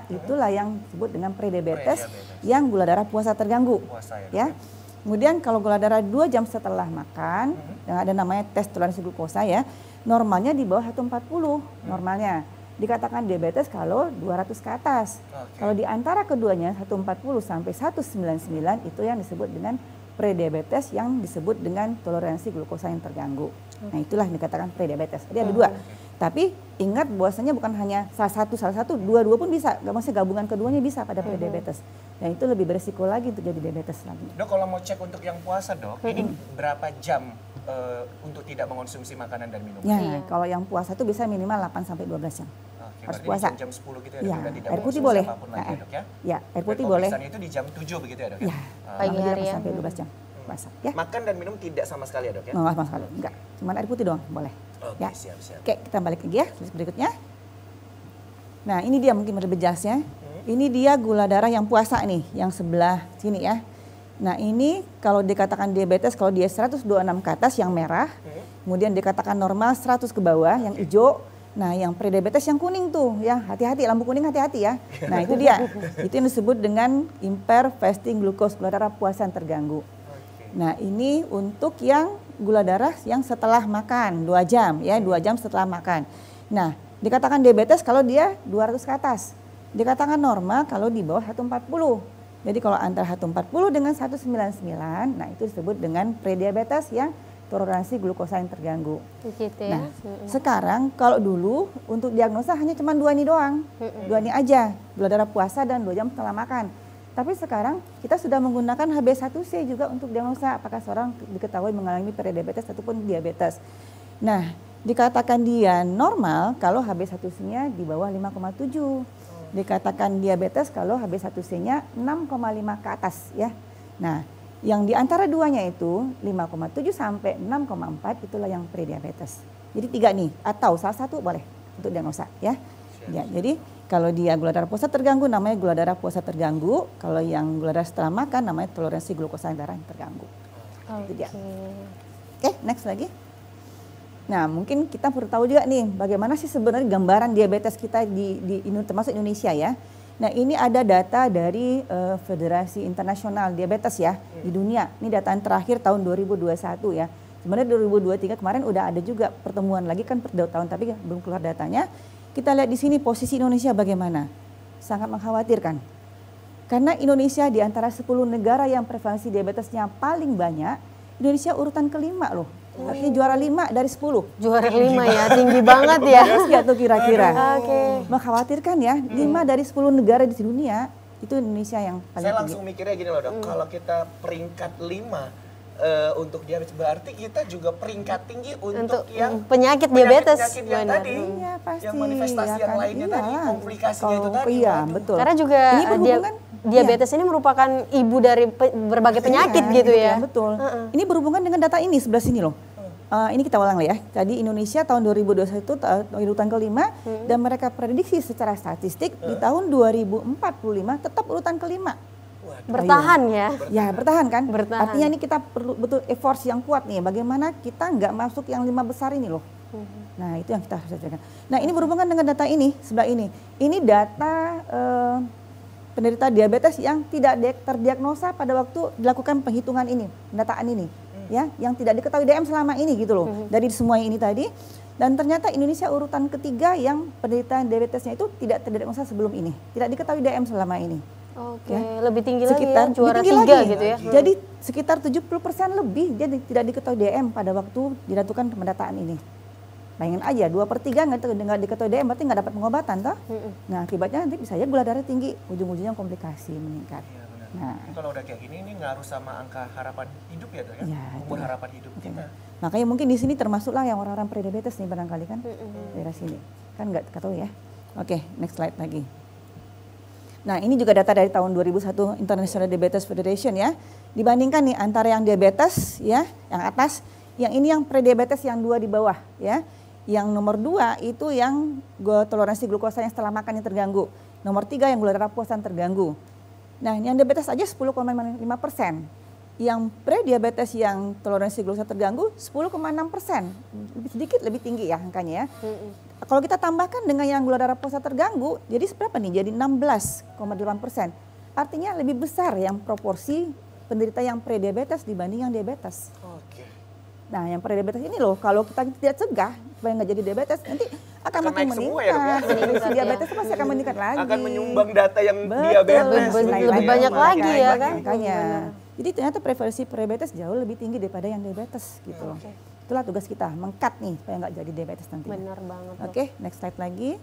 itulah yang disebut dengan prediabetes yang gula darah puasa terganggu. Puasa Ya. Kemudian kalau gula darah 2 jam setelah makan, yang ada namanya tes toleransi glukosa ya, normalnya di bawah 140 normalnya. Dikatakan diabetes kalau 200 ke atas. Kalau di antara keduanya 140 sampai 199 itu yang disebut dengan prediabetes yang disebut dengan toleransi glukosa yang terganggu. Nah itulah yang dikatakan prediabetes. Jadi ada 2. Tapi ingat bahwasanya bukan hanya salah satu, dua-dua pun bisa. Gak maksudnya gabungan keduanya bisa pada prediabetes. Dan itu lebih berisiko lagi untuk jadi diabetes lagi. Dok kalau mau cek untuk yang puasa dok, ini berapa jam untuk tidak mengonsumsi makanan dan minuman? Ya, kalau yang puasa itu bisa minimal 8 sampai 12 jam. Oke, Harus berarti puasa. di jam 10 gitu ya, Iya, dok, dan tidak air putih mengonsumsi boleh. apapun lagi ya dok ya? Ya, air putih Dan boleh. pemeriksaan itu di jam 7 begitu ya dok ya? Ya, Pagi hari ya. sampai 12 jam puasa. Ya, Makan dan minum tidak sama sekali ya dok ya? nggak sama sekali, enggak. Cuman air putih doang, boleh. Oke, Ya. siap-siap. Oke, kita balik lagi ya, list berikutnya. Nah, ini dia mungkin lebih jelasnya. Ini dia gula darah yang puasa nih, yang sebelah sini ya. Nah, ini kalau dikatakan diabetes, kalau dia 126 ke atas yang merah, kemudian dikatakan normal 100 ke bawah yang hijau. Nah, yang prediabetes yang kuning tuh ya, hati-hati, lampu kuning hati-hati ya. Nah, itu dia. Itu yang disebut dengan hyperfasting glucose, gula darah puasa yang terganggu. Nah, ini untuk yang gula darah yang setelah makan 2 jam ya, 2 jam setelah makan. Nah, dikatakan diabetes kalau dia 200 ke atas. Dikatakan normal kalau di bawah 140. Jadi kalau antara 140 dengan 199, nah itu disebut dengan prediabetes yang toleransi glukosa yang terganggu. Gitu ya. Nah, sekarang kalau dulu untuk diagnosa hanya cuma 2 ini doang. 2 ini aja, gula darah puasa dan 2 jam setelah makan. Tapi sekarang kita sudah menggunakan HbA1c juga untuk diagnosa apakah seorang diketahui mengalami prediabetes ataupun diabetes. Nah, dikatakan dia normal kalau HbA1c-nya di bawah 5,7. Dikatakan diabetes kalau HbA1c-nya 6,5 ke atas ya. Nah, yang di antara duanya itu 5,7 sampai 6,4 itulah yang prediabetes. Jadi 3 nih atau salah satu boleh untuk diagnosa ya. Ya, jadi Kalau dia gula darah puasa terganggu namanya gula darah puasa terganggu. Kalau yang gula darah setelah makan namanya toleransi glukosa darah yang terganggu. Itu dia. Oke, next lagi. Nah, mungkin kita perlu tahu juga nih bagaimana sih sebenarnya gambaran diabetes kita di termasuk Indonesia ya. Nah, ini ada data dari Federasi Internasional Diabetes ya di dunia. Ini data yang terakhir tahun 2021 ya. Sebenarnya 2023 kemarin udah ada juga pertemuan lagi kan per tahun tapi belum keluar datanya. Kita lihat di sini posisi Indonesia bagaimana. Sangat mengkhawatirkan. Karena Indonesia di antara 10 negara yang prevalensi diabetesnya paling banyak, Indonesia urutan kelima loh. Artinya juara 5 dari 10. Juara 5 ya, tinggi banget ya. Nggak tuh kira-kira. Oke. Mengkhawatirkan ya, 5 dari 10 negara di dunia itu Indonesia yang paling Saya tinggi. langsung mikirnya gini loh dok, kalau kita peringkat 5 untuk diabetes berarti kita juga peringkat tinggi untuk yang penyakit diabetes. Penyakit yang Benar. tadi, Iya, pasti, yang manifestasi ya yang kan? lainnya tadi, Iyalah. komplikasinya itu Kalau- tadi. Iya, waduh. betul. Karena juga Ini berhubungan diabetes ini merupakan ibu dari berbagai penyakit Iya, gitu ya. Betul. Ini berhubungan dengan data ini sebelah sini loh. Ini kita ulang lah ya. Tadi Indonesia tahun 2021 urutan kelima dan mereka prediksi secara statistik di tahun 2045 tetap urutan kelima. Bertahan ya. Ya bertahan kan? Bertahan. Artinya ini kita perlu betul effort yang kuat nih. Bagaimana kita nggak masuk yang 5 besar ini loh. Nah itu yang kita harus lakukan. Nah ini berhubungan dengan data ini sebelah ini. Ini data penderita diabetes yang tidak terdiagnosa pada waktu dilakukan penghitungan ini, pendataan ini, ya, yang tidak diketahui DM selama ini gitu loh. Dari semua ini tadi. Dan ternyata Indonesia urutan ketiga yang penderita diabetesnya itu tidak terdiagnosa sebelum ini, tidak diketahui DM selama ini. Oke, Ya. lebih tinggi Sekitar lagi ya, juara lebih tinggi 3 lagi. gitu ya. Jadi sekitar 70% lebih dia tidak diketahui DM pada waktu dilakukan pendataan ini. Bayangin aja 2/3 nggak diketahui DM berarti nggak dapat pengobatan toh. Nah akibatnya nanti bisa ya gula darah tinggi, ujung-ujungnya komplikasi meningkat. Iya, benar. Nah Jadi kalau udah kayak gini ini ngaruh sama angka harapan hidup ya dok ya? Ya, Umur itu. harapan hidup kita. makanya mungkin di sini termasuklah yang orang-orang prediabetes nih barangkali kan daerah sini kan nggak tahu ya. Oke, next slide lagi. Nah ini juga data dari tahun 2001 International Diabetes Federation ya. Dibandingkan nih antara yang diabetes ya, yang atas, yang ini yang prediabetes yang 2 di bawah ya. Yang nomor 2 itu yang toleransi glukosa yang setelah makan yang terganggu. Nomor 3 yang gula darah puasa yang terganggu. Nah yang diabetes aja 10,5%. Yang prediabetes yang toleransi glukosa terganggu 10,6%. Lebih sedikit lebih tinggi ya angkanya ya. Kalau kita tambahkan dengan yang gula darah puasa terganggu, jadi berapa nih? Jadi 16,8%. Artinya lebih besar yang proporsi penderita yang prediabetes dibanding yang diabetes. Oke. Nah, yang prediabetes ini loh, kalau kita tidak cegah supaya nggak jadi diabetes, nanti akan makin naik semua ya, Dok, ya? meningkat. Kondisi diabetes pasti akan meningkat lagi. Akan menyumbang data yang Betul. diabetes. Lebih banyak lagi ya kan? Makanya. Jadi ternyata prevalensi prediabetes jauh lebih tinggi daripada yang diabetes gitu loh. Itulah tugas kita, meng-cut nih supaya nggak jadi diabetes nanti. Benar banget. Dok. Oke, next slide lagi.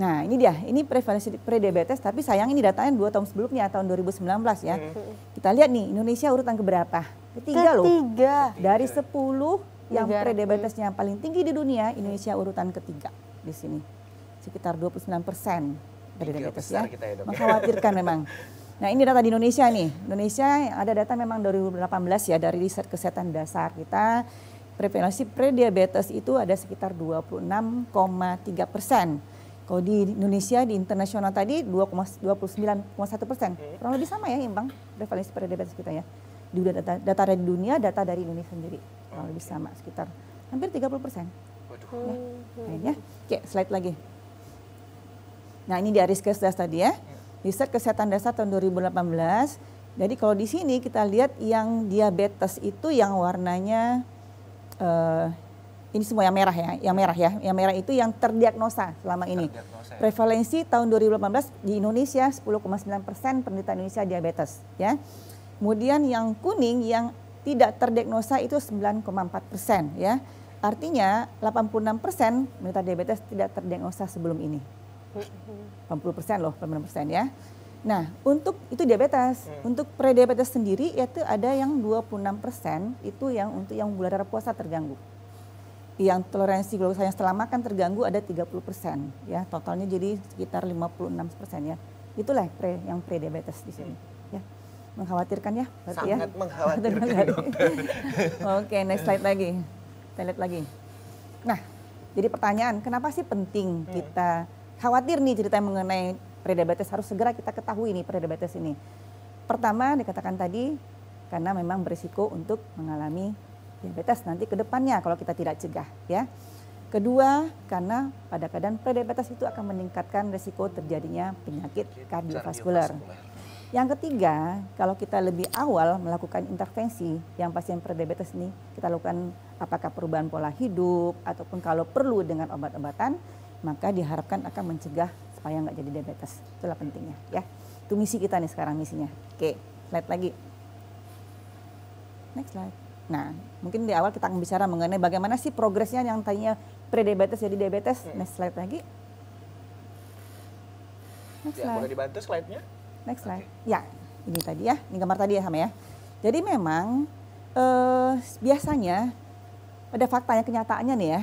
Nah ini dia, ini prevalensi prediabetes tapi sayang ini datanya 2 tahun sebelumnya, tahun 2019 ya. Kita lihat nih Indonesia urutan keberapa? Ketiga loh. Dari 10 yang Negara. prediabetesnya paling tinggi di dunia, Indonesia urutan ketiga di sini. Sekitar 29% dari diabetes ya. besar kita ya, Dok. Mengkhawatirkan memang. Nah ini data di Indonesia nih. Indonesia ada data memang 2018 ya dari riset kesehatan dasar kita. Prevalensi prediabetes itu ada sekitar 26,3%. Kalau di Indonesia di internasional tadi 29,1%. Kurang lebih sama ya imbang prevalensi prediabetes kita ya. Di data dari dunia, data dari Indonesia sendiri. Kurang lebih sama sekitar hampir 30%. Waduh. Ya. Oke, slide lagi. Nah, ini di Ariskes tadi ya. Riset kesehatan dasar tahun 2018. Jadi kalau di sini kita lihat yang diabetes itu yang warnanya ini semua yang merah ya, Yang merah itu yang terdiagnosa selama ini. Terdiagnosa ya. Prevalensi tahun 2018 di Indonesia 10,9% penderita Indonesia diabetes ya. Kemudian yang kuning yang tidak terdiagnosa itu 9,4% ya. Artinya 86% penderita diabetes tidak terdiagnosa sebelum ini. 80% loh, 80% ya. Nah, untuk itu diabetes, untuk prediabetes sendiri itu ada yang 26% itu yang untuk yang gula darah puasa terganggu. Yang toleransi glukosa yang setelah makan terganggu ada 30% ya. Totalnya jadi sekitar 56% ya. Itulah yang prediabetes di sini ya. Mengkhawatirkan ya berarti ya. Sangat mengkhawatirkan. Oke, next slide lagi. Kita lihat lagi. Nah, jadi pertanyaan, kenapa sih penting kita khawatir nih cerita mengenai prediabetes, harus segera kita ketahui nih prediabetes ini. Pertama dikatakan tadi, karena memang berisiko untuk mengalami diabetes nanti ke depannya kalau kita tidak cegah ya. Kedua, karena pada keadaan prediabetes itu akan meningkatkan risiko terjadinya penyakit kardiovaskular. Yang ketiga, kalau kita lebih awal melakukan intervensi yang pasien prediabetes ini, kita lakukan apakah perubahan pola hidup ataupun kalau perlu dengan obat-obatan, maka diharapkan akan mencegah supaya nggak jadi diabetes. Itulah pentingnya ya. Itu misi kita nih sekarang misinya. Oke, slide lagi. Next slide. Nah, mungkin di awal kita akan bicara mengenai bagaimana sih progresnya yang tadinya prediabetes jadi diabetes. Next slide lagi. Next slide. Boleh dibantu slide-nya? Next slide. Ya, ini tadi ya, ini gambar tadi ya sama ya. Jadi memang biasanya pada faktanya kenyataannya nih ya,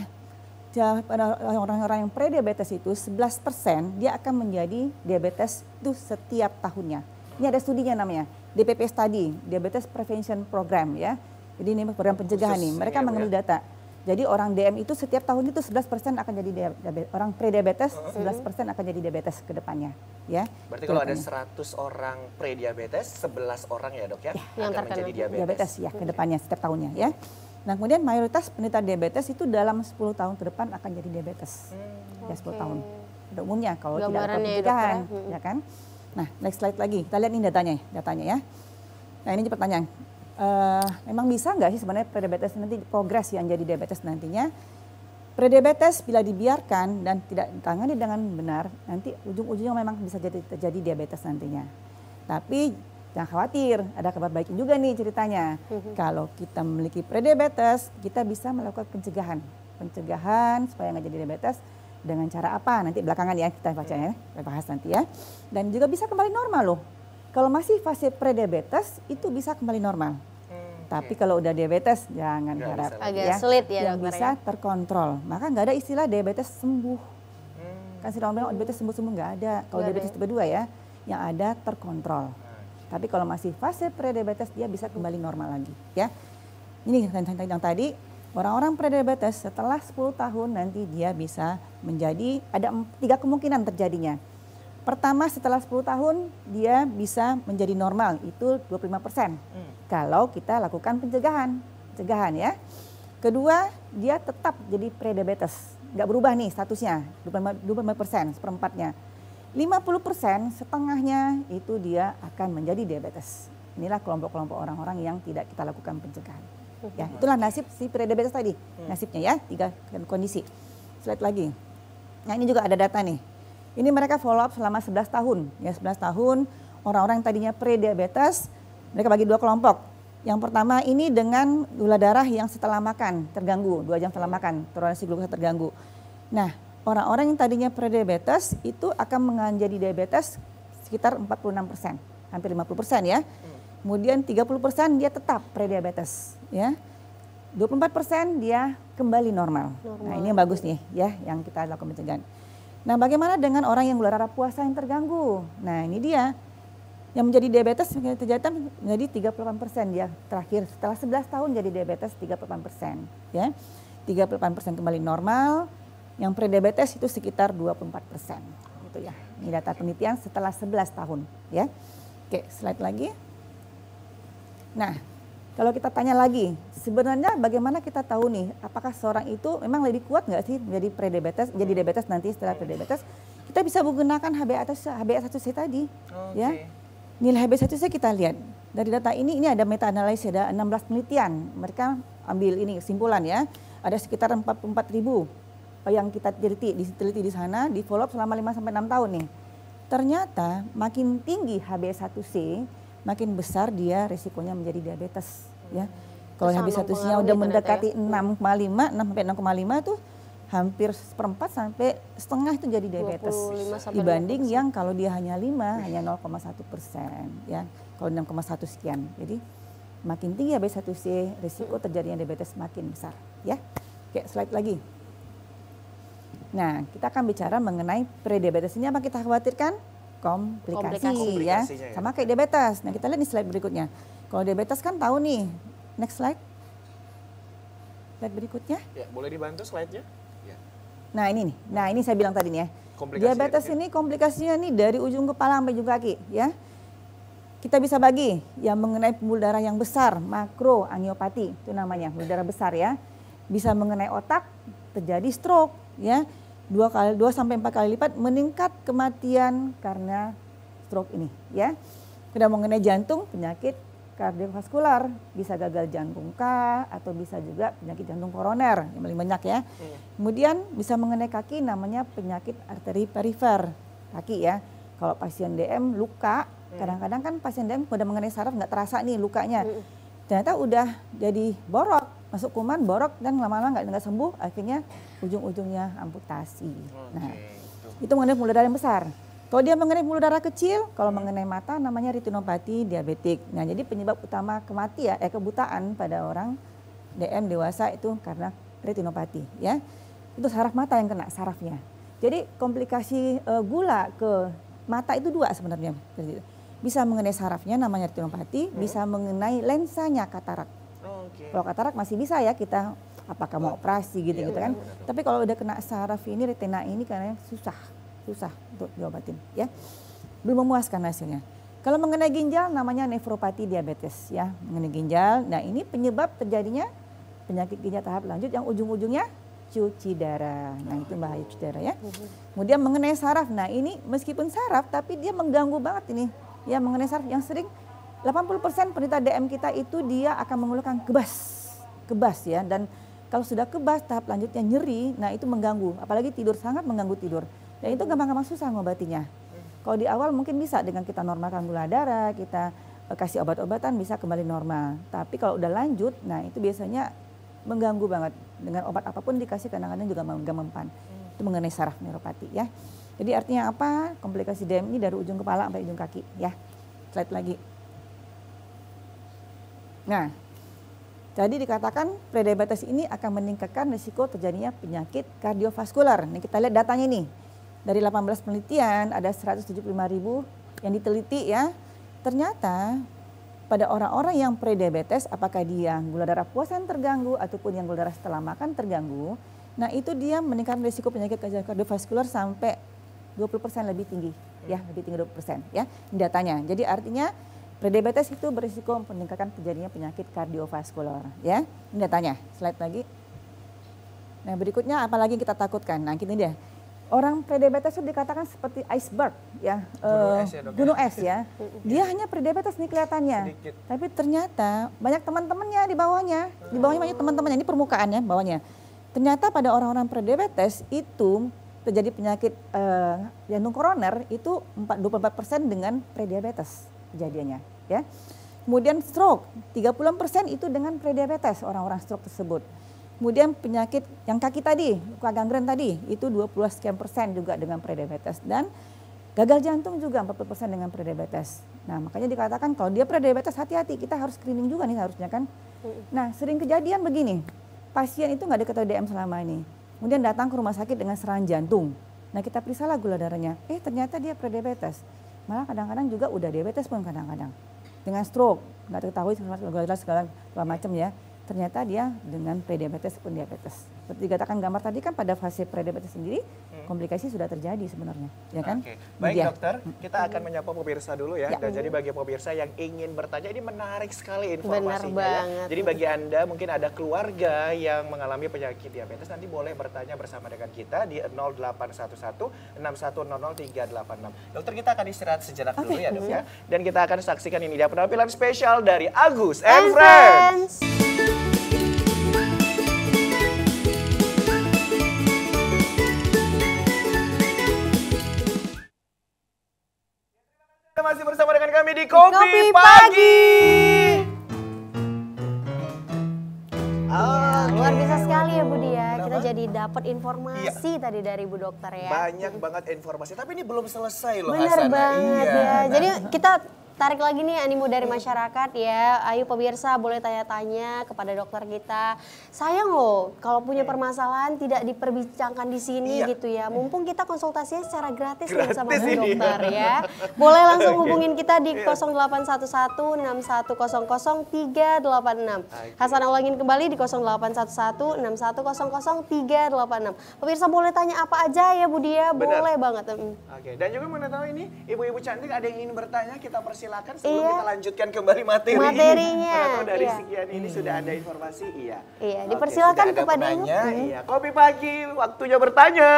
pada orang-orang yang prediabetes itu 11% dia akan menjadi diabetes itu setiap tahunnya. Ini ada studinya namanya DPP Study, Diabetes Prevention Program ya. Jadi ini program pencegahan nih. Mereka mengambil data. Jadi orang DM itu setiap tahun itu 11% akan jadi diabetes. Orang prediabetes 11% akan jadi diabetes ke depannya, ya. Berarti kalau ada 100 orang prediabetes, 11 orang ya, Dok ya, yang akan menjadi diabetes. Ya ke depannya setiap tahunnya ya. Nah, kemudian mayoritas penderita diabetes itu dalam 10 tahun ke depan akan jadi diabetes. Ya 10 tahun. Pada umumnya kalau tidak ada pencegahan, ya kan. Nah, next slide lagi. Kita lihat ini datanya ya. Nah, ini pertanyaan. Memang bisa nggak sih sebenarnya prediabetes nanti progres yang jadi diabetes nantinya? Prediabetes bila dibiarkan dan tidak ditangani dengan benar, nanti ujung-ujungnya memang bisa terjadi diabetes nantinya. Tapi jangan khawatir, ada kabar baiknya juga nih ceritanya. Kalau kita memiliki prediabetes, kita bisa melakukan pencegahan supaya nggak jadi diabetes. Dengan cara apa? Nanti belakangan ya kita baca ya, kita bahas nanti ya. Dan juga bisa kembali normal loh. Kalau masih fase prediabetes itu bisa kembali normal. Tapi kalau udah diabetes jangan harap agak sulit ya yang dokter bisa ya. terkontrol. Maka nggak ada istilah diabetes sembuh. Kan sih orang bilang diabetes sembuh nggak ada. Kalau diabetes tipe 2 ya, yang ada terkontrol. Tapi kalau masih fase prediabetes dia bisa kembali normal lagi ya. Ini yang tadi orang-orang prediabetes setelah 10 tahun nanti dia bisa menjadi ada 3 kemungkinan terjadinya. Pertama setelah 10 tahun dia bisa menjadi normal, itu 25%. Kalau kita lakukan pencegahan ya. Kedua, dia tetap jadi prediabetes, nggak berubah nih statusnya, 25%, seperempatnya. 50% setengahnya itu dia akan menjadi diabetes. Inilah kelompok-kelompok orang-orang yang tidak kita lakukan pencegahan. Ya, itulah nasib si prediabetes tadi, nasibnya ya, 3 kondisi. Slide lagi. Nah ini juga ada data nih. Ini mereka follow up selama 11 tahun. Ya 11 tahun orang-orang yang tadinya prediabetes, mereka bagi 2 kelompok. Yang pertama ini dengan gula darah yang setelah makan terganggu, 2 jam setelah makan, toleransi glukosa terganggu. Nah orang-orang yang tadinya prediabetes itu akan menjadi diabetes sekitar 46%, hampir 50% ya. Kemudian 30% dia tetap prediabetes ya. 24% dia kembali normal. Nah ini yang bagus nih ya yang kita lakukan pencegahan. Nah bagaimana dengan orang yang gula darah puasa yang terganggu? Nah ini dia yang menjadi diabetes ternyata menjadi 38% dia terakhir setelah 11 tahun jadi diabetes 38% ya. 38% kembali normal, yang prediabetes itu sekitar 24% gitu ya. Ini data penelitian setelah 11 tahun ya. Oke, slide lagi. Nah, kalau kita tanya lagi, sebenarnya bagaimana kita tahu nih, apakah seorang itu memang lebih kuat nggak sih menjadi prediabetes, jadi diabetes nanti setelah prediabetes? Kita bisa menggunakan HbA1c tadi, ya. Nilai HbA1c kita lihat dari data ini ada meta analisis, ada 16 penelitian, mereka ambil ini kesimpulan ya, ada sekitar 44.000 yang kita diteliti di sana, di follow up selama 5-6 tahun nih. Ternyata makin tinggi HbA1c, makin besar dia risikonya menjadi diabetes ya. Kalau HbA1c-nya udah mendekati 6,5 sampai 6,5 tuh hampir seperempat sampai setengah itu jadi diabetes. Dibanding yang kalau dia hanya 5 hanya 0,1% ya. Kalau 6,1 sekian. Jadi makin tinggi HbA1c risiko terjadinya diabetes makin besar ya. Oke, slide lagi. Nah, kita akan bicara mengenai prediabetes ini apa kita khawatirkan? Komplikasi ya, sama kayak diabetes. Nah kita lihat nih slide berikutnya. Kalau diabetes kan tahu nih, next slide. Slide berikutnya. Ya, boleh dibantu slide-nya? Ya. Nah ini nih, nah ini saya bilang tadi nih ya. Diabetes ini komplikasinya nih dari ujung kepala sampai ujung kaki ya. Kita bisa bagi yang mengenai pembuluh darah yang besar, makroangiopati itu namanya, pembuluh darah besar ya. Bisa mengenai otak, terjadi stroke ya. 2 sampai 4 kali lipat meningkat kematian karena stroke ini ya. Sudah mengenai jantung, penyakit kardiovaskular, bisa gagal jantung kah atau bisa juga penyakit jantung koroner yang paling banyak ya. Kemudian bisa mengenai kaki, namanya penyakit arteri perifer kaki ya. Kalau pasien DM luka, kadang-kadang kan pasien DM udah mengenai saraf nggak terasa nih lukanya. Ternyata udah jadi borok, masuk kuman, borok dan lama-lama nggak sembuh, akhirnya ujung-ujungnya amputasi. Nah, itu mengenai pembuluh darah yang besar. Kalau dia mengenai pembuluh darah kecil, kalau mengenai mata namanya retinopati diabetik. Nah, jadi penyebab utama kematian, kebutaan pada orang DM dewasa itu karena retinopati, ya. Itu saraf mata yang kena, sarafnya. Jadi komplikasi gula ke mata itu 2 sebenarnya. Bisa mengenai sarafnya namanya retinopati, bisa mengenai lensanya katarak. Kalau katarak masih bisa ya kita apakah mau operasi gitu kan. Tapi kalau udah kena saraf ini, retina ini karena susah untuk diobatin ya. Belum memuaskan hasilnya. Kalau mengenai ginjal namanya nefropati diabetes ya, mengenai ginjal. Nah, ini penyebab terjadinya penyakit ginjal tahap lanjut yang ujung-ujungnya cuci darah. Nah, itu bahaya cuci darah ya. Kemudian mengenai saraf. Nah, ini meskipun saraf tapi dia mengganggu banget ini. Ya, mengenai saraf yang sering 80% penderita DM kita itu dia akan mengeluhkan kebas ya, dan kalau sudah kebas tahap lanjutnya nyeri, nah itu mengganggu, apalagi tidur, sangat mengganggu tidur. Dan itu gampang-gampang susah ngobatinya. Kalau di awal mungkin bisa dengan kita normalkan gula darah, kita kasih obat-obatan bisa kembali normal. Tapi kalau udah lanjut, nah itu biasanya mengganggu banget. Dengan obat apapun dikasih kadang-kadang juga nggak mempan. Itu mengenai saraf neuropati ya. Jadi artinya apa? Komplikasi DM ini dari ujung kepala sampai ujung kaki ya. Slide lagi. Nah, jadi dikatakan prediabetes ini akan meningkatkan risiko terjadinya penyakit kardiovaskular. Nih kita lihat datanya nih. Dari 18 penelitian ada 175.000 yang diteliti ya. Ternyata pada orang-orang yang prediabetes, apakah dia gula darah puasan terganggu ataupun yang gula darah setelah makan terganggu, nah itu dia meningkatkan risiko penyakit kardiovaskular sampai 20% lebih tinggi ya, lebih tinggi 20% ya datanya. Jadi artinya prediabetes itu berisiko meningkatkan terjadinya penyakit kardiovaskular ya. Ini datanya. Slide lagi. Nah, berikutnya apalagi kita takutkan. Nah, ini dia. Orang prediabetes itu dikatakan seperti iceberg ya, gunung es ya. Dia hanya prediabetes nih kelihatannya. Sedikit. Tapi ternyata banyak teman-temannya di bawahnya. Di bawahnya banyak teman-temannya, ini permukaannya bawahnya. Ternyata pada orang-orang prediabetes itu terjadi penyakit jantung koroner itu 24% dengan prediabetes kejadiannya ya. Kemudian stroke 30% itu dengan prediabetes orang-orang stroke tersebut. Kemudian penyakit yang kaki tadi, luka gangren tadi itu 20% juga dengan prediabetes, dan gagal jantung juga 40% dengan prediabetes. Nah, makanya dikatakan kalau dia prediabetes hati-hati, kita harus screening juga nih harusnya kan. Nah, sering kejadian begini. Pasien itu nggak diketahui DM selama ini. Kemudian datang ke rumah sakit dengan serangan jantung. Nah, kita periksalah gula darahnya. Ternyata dia prediabetes. Malah kadang-kadang juga udah diabetes pun kadang-kadang. Dengan stroke, nggak diketahui segala macam ya. Ternyata dia dengan prediabetes pun diabetes. Seperti dikatakan gambar tadi kan pada fase prediabetes sendiri, komplikasi sudah terjadi sebenarnya, ya kan? Baik dokter, kita akan menyapa pemirsa dulu ya. Dan jadi bagi pemirsa yang ingin bertanya, ini menarik sekali informasinya ya. Jadi bagi Anda mungkin ada keluarga yang mengalami penyakit diabetes, nanti boleh bertanya bersama dengan kita di 0811 6100 386. Dokter, kita akan istirahat sejenak dulu ya dok ya. Dan kita akan saksikan ini dia penampilan spesial dari Agus and Friends. Masih bersama dengan kami di Kopi Pagi. Luar biasa sekali ya Bu Dia. Kita jadi dapat informasi tadi dari Bu Dokter ya. Banyak banget informasi, tapi ini belum selesai loh. Bener banget ya. Jadi kita tarik lagi nih animo dari masyarakat ya. Ayo pemirsa boleh tanya-tanya kepada dokter kita. Sayang loh kalau punya permasalahan tidak diperbincangkan di sini gitu ya. Mumpung kita konsultasinya secara gratis nih sama dokter ya. Boleh langsung hubungin kita di 0811-6100-386. Hasan ulangin kembali di 0811-6100-386. Pemirsa boleh tanya apa aja ya Bu Dia, boleh banget. Oke, dan juga mana tahu ini ibu-ibu cantik ada yang ingin bertanya, kita persilakan sebelum kita lanjutkan kembali materinya. Mana tahu dari sekian ini sudah ada informasi, iya. Iya, dipersilakan kepada Ibu. Iya, Kopi Pagi, waktunya bertanya.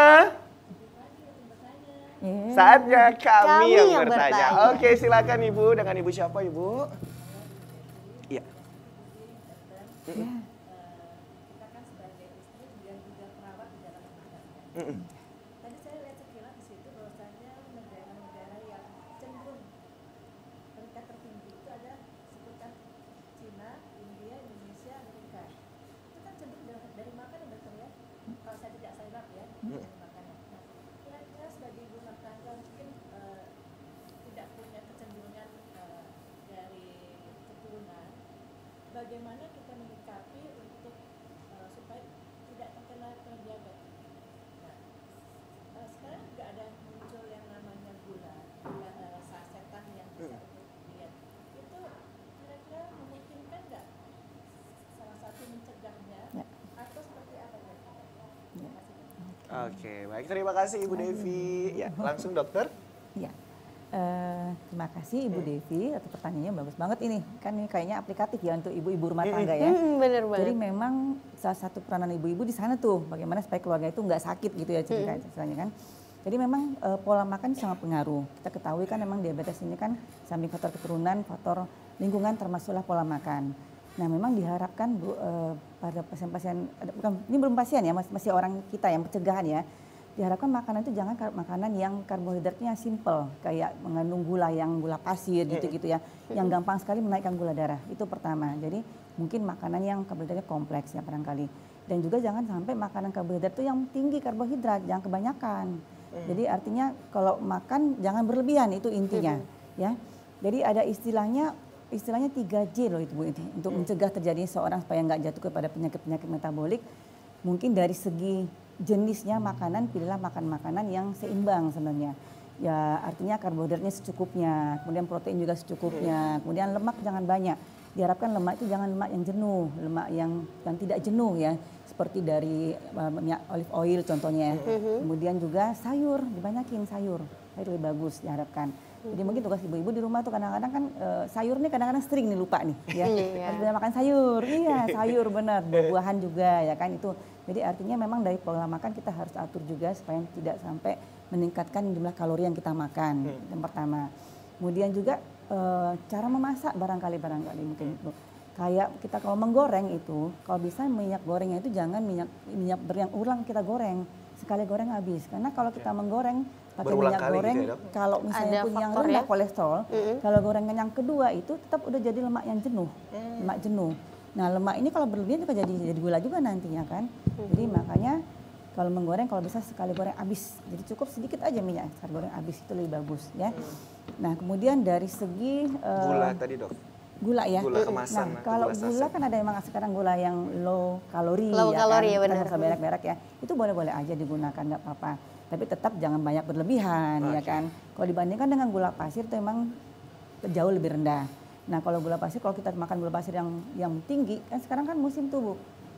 Saatnya kami yang bertanya. Oke, silakan Ibu. Dengan Ibu siapa Ibu? Iya. Kita kan sebagai istri dan juga perawat di dalam rumah tangga. Tadi saya lihat sekilas di situ bahwasanya negara-negara yang cenderung peringkat tertinggi itu ada sebutan Cina, India, Indonesia, Amerika. Itu kan cenderung dari makanan dokter ya. Kalau saya tidak salah ya, dari makanan. Nah, kira-kira sebagai ibu rumah tangga mungkin tidak punya kecenderungan dari keturunan. Bagaimana kita menyikapi untuk supaya tidak terkena diabetes. Nah, sekarang juga ada muncul yang namanya gula sasetan yang bisa untuk diet. Itu kira-kira memungkinkan nggak salah satu mencegahnya atau seperti apa ya? Oke, baik, terima kasih Ibu Devi. Ya, langsung dokter. Iya. Terima kasih Ibu Devi atas pertanyaannya, bagus banget ini. Kan ini kayaknya aplikatif ya untuk ibu-ibu rumah tangga ya. Bener banget. Jadi memang salah satu peranan ibu-ibu di sana tuh bagaimana supaya keluarga itu nggak sakit gitu ya ceritanya kan. Jadi memang pola makan sangat pengaruh. Kita ketahui kan memang diabetes ini kan samping faktor keturunan, faktor lingkungan termasuklah pola makan. Nah memang diharapkan pada pasien-pasien, bukan ini belum pasien ya, masih orang kita yang pencegahan ya. Diharapkan makanan itu jangan makanan yang karbohidratnya simple, kayak mengandung gula yang gula pasir gitu-gitu ya, yang gampang sekali menaikkan gula darah. Itu pertama. Jadi mungkin makanan yang karbohidratnya kompleks ya barangkali. Dan juga jangan sampai makanan karbohidrat itu yang tinggi karbohidrat, jangan kebanyakan. Jadi artinya kalau makan jangan berlebihan, itu intinya ya. Jadi ada istilahnya 3J loh itu Bu, untuk mencegah terjadinya seorang supaya nggak jatuh kepada penyakit-penyakit metabolik. Mungkin dari segi jenisnya makanan, pilihlah makan makanan yang seimbang sebenarnya. Ya artinya karbohidratnya secukupnya, kemudian protein juga secukupnya, kemudian lemak jangan banyak. Diharapkan lemak itu jangan lemak yang jenuh, lemak yang tidak jenuh ya, seperti dari minyak olive oil contohnya. Kemudian juga sayur, dibanyakin sayur lebih bagus diharapkan. Jadi mungkin tugas ibu-ibu di rumah tuh kadang-kadang kan sayur nih kadang-kadang sering nih lupa nih ya. Harus banyak makan sayur, iya sayur benar, buah-buahan juga ya kan itu. Jadi artinya memang dari pola makan kita harus atur juga supaya tidak sampai meningkatkan jumlah kalori yang kita makan, yang pertama. Kemudian juga cara memasak barangkali mungkin itu. Kayak kita kalau menggoreng itu, kalau bisa minyak gorengnya itu jangan minyak yang ulang kita goreng. Sekali goreng habis, karena kalau kita menggoreng pakai minyak goreng, gitu ya, kalau misalnya punya yang rendah kolesterol, kalau gorengan yang kedua itu tetap udah jadi lemak yang jenuh, lemak jenuh. Nah lemak ini kalau berlebihan juga jadi gula juga nantinya kan. Jadi makanya kalau menggoreng kalau bisa sekali goreng habis, jadi cukup sedikit aja minyak, sekali goreng habis itu lebih bagus ya. Nah kemudian dari segi gula tadi dok. Gula ya. Gula kemasan. Nah, kalau gula kan ada memang sekarang gula yang low kalori ya kan. Benar. Usah berak-berak ya. Itu boleh-boleh aja digunakan nggak apa-apa. Tapi tetap jangan banyak berlebihan ya kan. Kalau dibandingkan dengan gula pasir itu memang jauh lebih rendah. Nah, kalau gula pasir kalau kita makan gula pasir yang tinggi kan sekarang kan musim tuh Bu.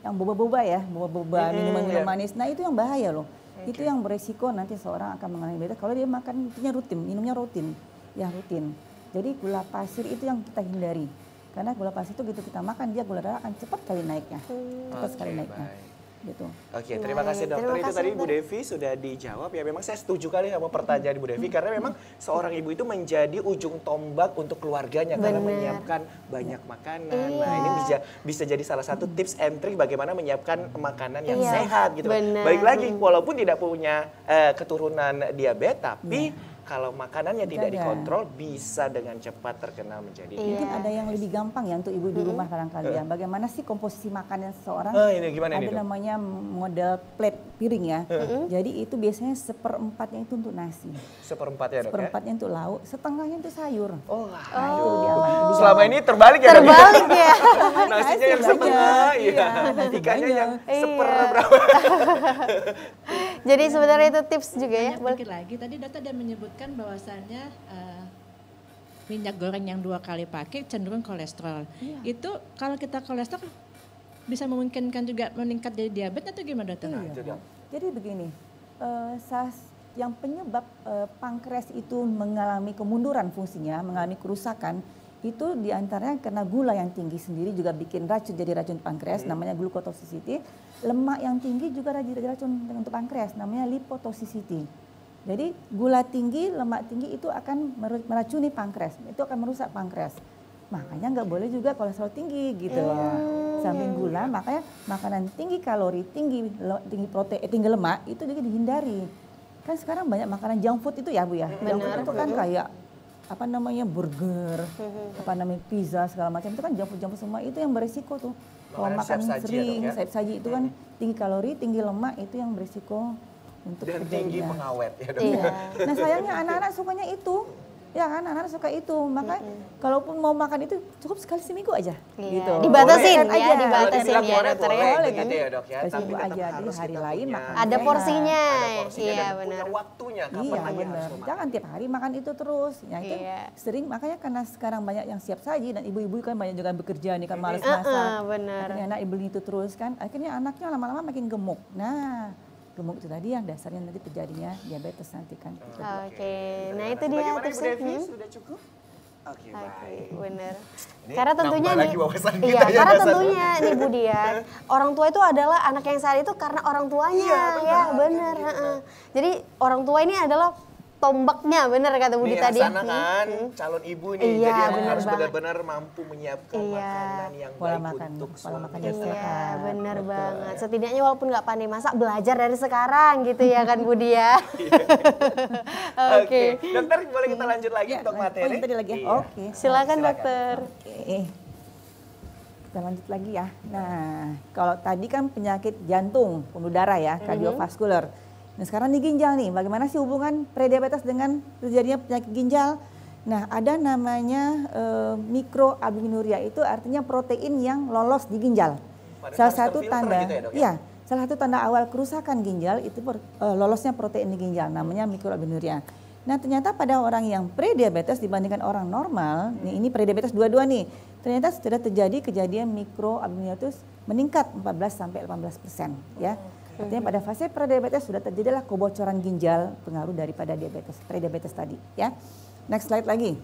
Yang boba-boba ya, boba-boba minuman manis. Nah, itu yang bahaya loh. Itu yang beresiko nanti seorang akan mengalami diabetes kalau dia makan minumnya rutin. Ya rutin. Jadi gula pasir itu yang kita hindari. Karena gula pasir itu gitu kita makan dia gula darah akan cepat kali naiknya. Cepat sekali naiknya. Gitu. Oke, terima kasih dokter. Itu tadi Bu Devi sudah dijawab ya. Memang saya setuju kali sama pertanyaan Bu Devi karena memang seorang ibu itu menjadi ujung tombak untuk keluarganya karena menyiapkan banyak makanan. Nah, ini bisa jadi salah satu tips and trick bagaimana menyiapkan makanan yang sehat gitu. Baik lagi walaupun tidak punya keturunan diabetes tapi kalau makanannya tidak Jaga. dikontrol bisa dengan cepat terkena menjadi Mungkin diabetes. ada yang lebih gampang ya untuk ibu di rumah barangkali ya. Bagaimana sih komposisi makanan seseorang? Ini gimana Ada ini, Dok? namanya model plate piring ya. Jadi itu biasanya seperempatnya itu untuk nasi, Seperempatnya, Dok, ya? seperempatnya untuk lauk, setengahnya untuk sayur. Oh, Nah, itu lebih aman. Lebih selama gampang. ini terbalik ya, Dok? Terbalik ya. Nasinya yang Nasi setengah, banyak, iya. nasi Ikannya yang Iya. seperberapa. Jadi sebenarnya itu tips juga ya. Banyak Boleh. pikir lagi. Tadi dokter dia menyebutkan bahwasannya minyak goreng yang 2 kali pakai cenderung kolesterol. Itu kalau kita kolesterol bisa memungkinkan juga meningkat jadi diabetes atau gimana dokter? Itu, Dok. Jadi begini, yang penyebab pankreas itu mengalami kemunduran fungsinya, mengalami kerusakan, itu diantaranya karena gula yang tinggi sendiri juga bikin racun, jadi racun pankreas, namanya glucotoxicity. Lemak yang tinggi juga jadi racun untuk pankreas, namanya lipotoxicity. Jadi gula tinggi, lemak tinggi itu akan meracuni pankreas, itu akan merusak pankreas. Makanya nggak boleh juga kolesterol tinggi gitu loh. Samping gula, makanya makanan tinggi kalori, tinggi protein, tinggi lemak itu juga dihindari. Kan sekarang banyak makanan junk food itu ya Bu ya. Junk food itu kan kayak apa namanya burger, apa namanya pizza segala macam itu kan junk food semua itu yang beresiko tuh. Kalau Makanan makan siap saji ya, sering, Dok, ya? siap saji itu kan tinggi kalori, tinggi lemak itu yang beresiko untuk Dan tinggi terjadinya. pengawet ya, Dok. Iya. Nah sayangnya anak-anak sukanya itu. Ya kan anak-anak suka itu. Makanya kalaupun mau makan itu cukup sekali seminggu aja. Iya. Gitu. Dibatasin Boleh ya, aja. dibatasin Kalau ya dibilang boleh, dokter ya. boleh Boleh, begitu kan? ya, Dok, ya. Kasih Tapi ibu tetap aja di harus hari kita lain punya- makan Ada sehat. porsinya. Ada porsinya Iya dan benar. punya waktunya kapan Iya lagi harus benar. memakan. Jangan tiap hari makan itu terus. Ya itu Iya. sering makanya karena sekarang banyak yang siap saji dan ibu-ibu kan banyak juga bekerja nih kan malas masak. Benar. Akhirnya anak ibu itu terus kan. Akhirnya anaknya lama-lama makin gemuk. Nah gemuk itu tadi yang dasarnya nanti terjadinya diabetes nanti kan. Oke. Nah itu dia Bagaimana Ibu tipsnya. Devi? Sudah cukup? Oke, Oke, baik. benar. Ini Karena tentunya nambah nih, lagi wawasan iya, kita ya, karena Mas. tentunya nih Bu Dian, orang tua itu adalah anak yang saat itu karena orang tuanya, Iya, ya benar, benar. kan gitu, heeh. Jadi orang tua ini adalah tombaknya, benar kata Budi Nih tadi. Hasanah kan calon ibu nih, Iya, jadi emang benar harus banget. benar-benar mampu menyiapkan Iya. makanan yang Pola baik makan, untuk pola makan suami. yang Iya, sehat. benar Betul. banget. Setidaknya walaupun nggak pandai masak, belajar dari sekarang gitu ya kan Budi ya. Oke, dokter boleh kita lanjut lagi Ya, untuk oh, materi? yang tadi lagi ya? Iya. Oke. Silakan dokter. Oke. Kita lanjut lagi ya. Nah, kalau tadi kan penyakit jantung, pembuluh darah ya, kardiovaskular. Nah, sekarang di ginjal nih, bagaimana sih hubungan prediabetes dengan terjadinya penyakit ginjal? Nah, ada namanya mikroalbuminuria, itu artinya protein yang lolos di ginjal. Pada Salah harus satu terfilter tanda, gitu ya, Dok, ya? iya, salah satu tanda awal kerusakan ginjal itu lolosnya protein di ginjal, namanya mikroalbuminuria. Nah, ternyata pada orang yang prediabetes dibandingkan orang normal, ini prediabetes dua-dua nih, ternyata sudah terjadi kejadian mikroalbuminuria itu meningkat 14 sampai 18% ya. Artinya pada fase prediabetes sudah terjadilah kebocoran ginjal pengaruh daripada prediabetes tadi ya. Next slide lagi.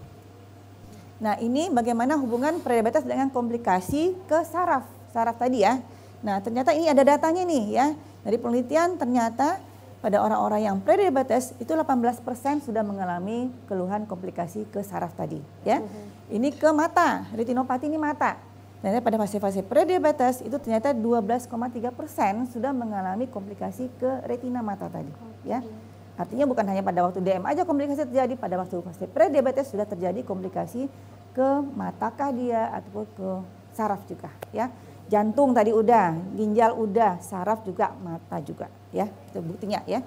Nah, ini bagaimana hubungan prediabetes dengan komplikasi ke saraf tadi ya. Nah, ternyata ini ada datanya nih ya. Dari penelitian ternyata pada orang-orang yang prediabetes itu 18% sudah mengalami keluhan komplikasi ke saraf tadi ya. Ini ke mata, retinopati ini mata. Ternyata pada fase-fase prediabetes itu ternyata 12,3% sudah mengalami komplikasi ke retina mata tadi ya. Artinya bukan hanya pada waktu DM aja komplikasi terjadi, pada waktu fase prediabetes sudah terjadi komplikasi ke matakah dia ataupun ke saraf juga ya. Jantung tadi udah, ginjal udah, saraf juga, mata juga ya. Itu buktinya ya.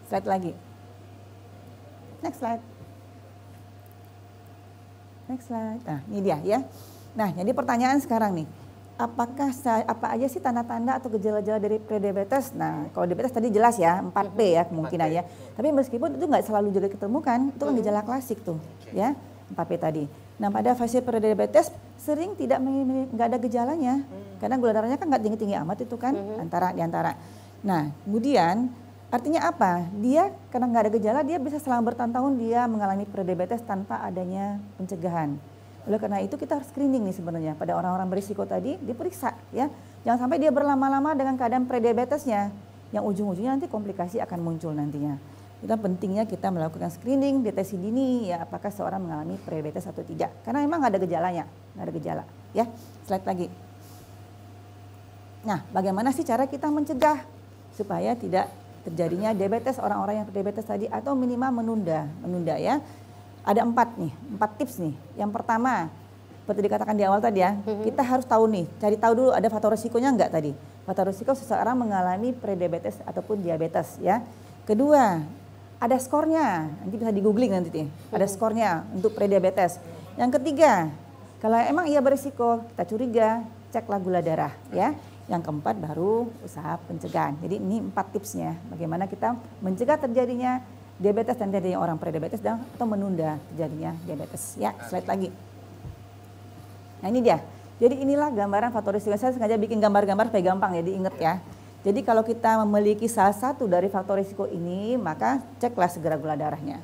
Slide lagi. Next slide. Next slide. Nah, ini dia ya. Nah, jadi pertanyaan sekarang nih. Apa aja sih tanda-tanda atau gejala-gejala dari prediabetes? Nah, kalau diabetes tadi jelas ya, 4P ya kemungkinannya. Tapi meskipun itu nggak selalu juga ketemukan, itu kan gejala klasik tuh, ya 4P tadi. Nah, pada fase prediabetes sering nggak ada gejalanya, karena gula darahnya kan nggak tinggi-tinggi amat itu kan, di antara. Nah, kemudian artinya apa? Dia karena nggak ada gejala, dia bisa selama bertahun-tahun dia mengalami prediabetes tanpa adanya pencegahan. Oleh karena itu kita harus screening nih sebenarnya pada orang-orang berisiko tadi diperiksa ya. Jangan sampai dia berlama-lama dengan keadaan prediabetesnya yang ujung-ujungnya nanti komplikasi akan muncul nantinya. Itu pentingnya kita melakukan screening, deteksi dini ya apakah seorang mengalami prediabetes atau tidak. Karena memang nggak ada gejalanya, nggak ada gejala ya. Slide lagi. Nah, bagaimana sih cara kita mencegah supaya tidak terjadinya diabetes orang-orang yang diabetes tadi atau minimal menunda ya. Ada 4 tips nih. Yang pertama, seperti dikatakan di awal tadi ya, kita harus tahu nih, cari tahu dulu ada faktor risikonya enggak tadi. Faktor risiko seseorang mengalami prediabetes ataupun diabetes ya. Kedua, ada skornya, nanti bisa di googling nanti nih, ada skornya untuk prediabetes. Yang ketiga, kalau emang ia berisiko, kita curiga, ceklah gula darah ya. Yang keempat baru usaha pencegahan. Jadi ini 4 tipsnya, bagaimana kita mencegah terjadinya diabetes dan terjadinya orang prediabetes dan atau menunda terjadinya diabetes. Ya, slide lagi. Nah ini dia. Jadi inilah gambaran faktor risiko. Saya sengaja bikin gambar-gambar supaya gampang ya diingat ya. Jadi kalau kita memiliki salah satu dari faktor risiko ini, maka ceklah segera gula darahnya.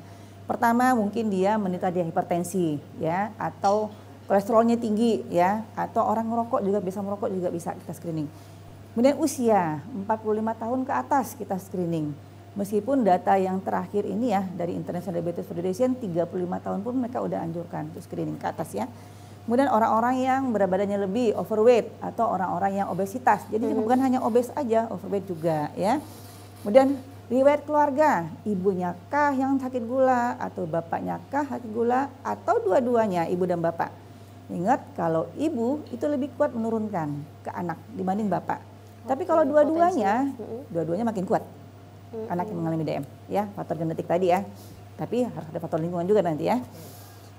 Pertama mungkin dia menderita hipertensi ya, atau kolesterolnya tinggi ya, atau orang merokok juga bisa kita screening. Kemudian usia 45 tahun ke atas kita screening. Meskipun data yang terakhir ini ya dari International Diabetes Federation 35 tahun pun mereka udah anjurkan untuk screening ke atas ya. Kemudian orang-orang yang berat badannya lebih overweight atau orang-orang yang obesitas. Jadi bukan hanya obes aja, overweight juga ya. Kemudian riwayat keluarga, ibunya kah yang sakit gula atau bapaknya kah sakit gula atau dua-duanya ibu dan bapak. Ingat kalau ibu itu lebih kuat menurunkan ke anak dibanding bapak. Tapi kalau dua-duanya makin kuat. Anak yang mengalami DM ya, faktor genetik tadi ya. Tapi harus ada faktor lingkungan juga nanti ya.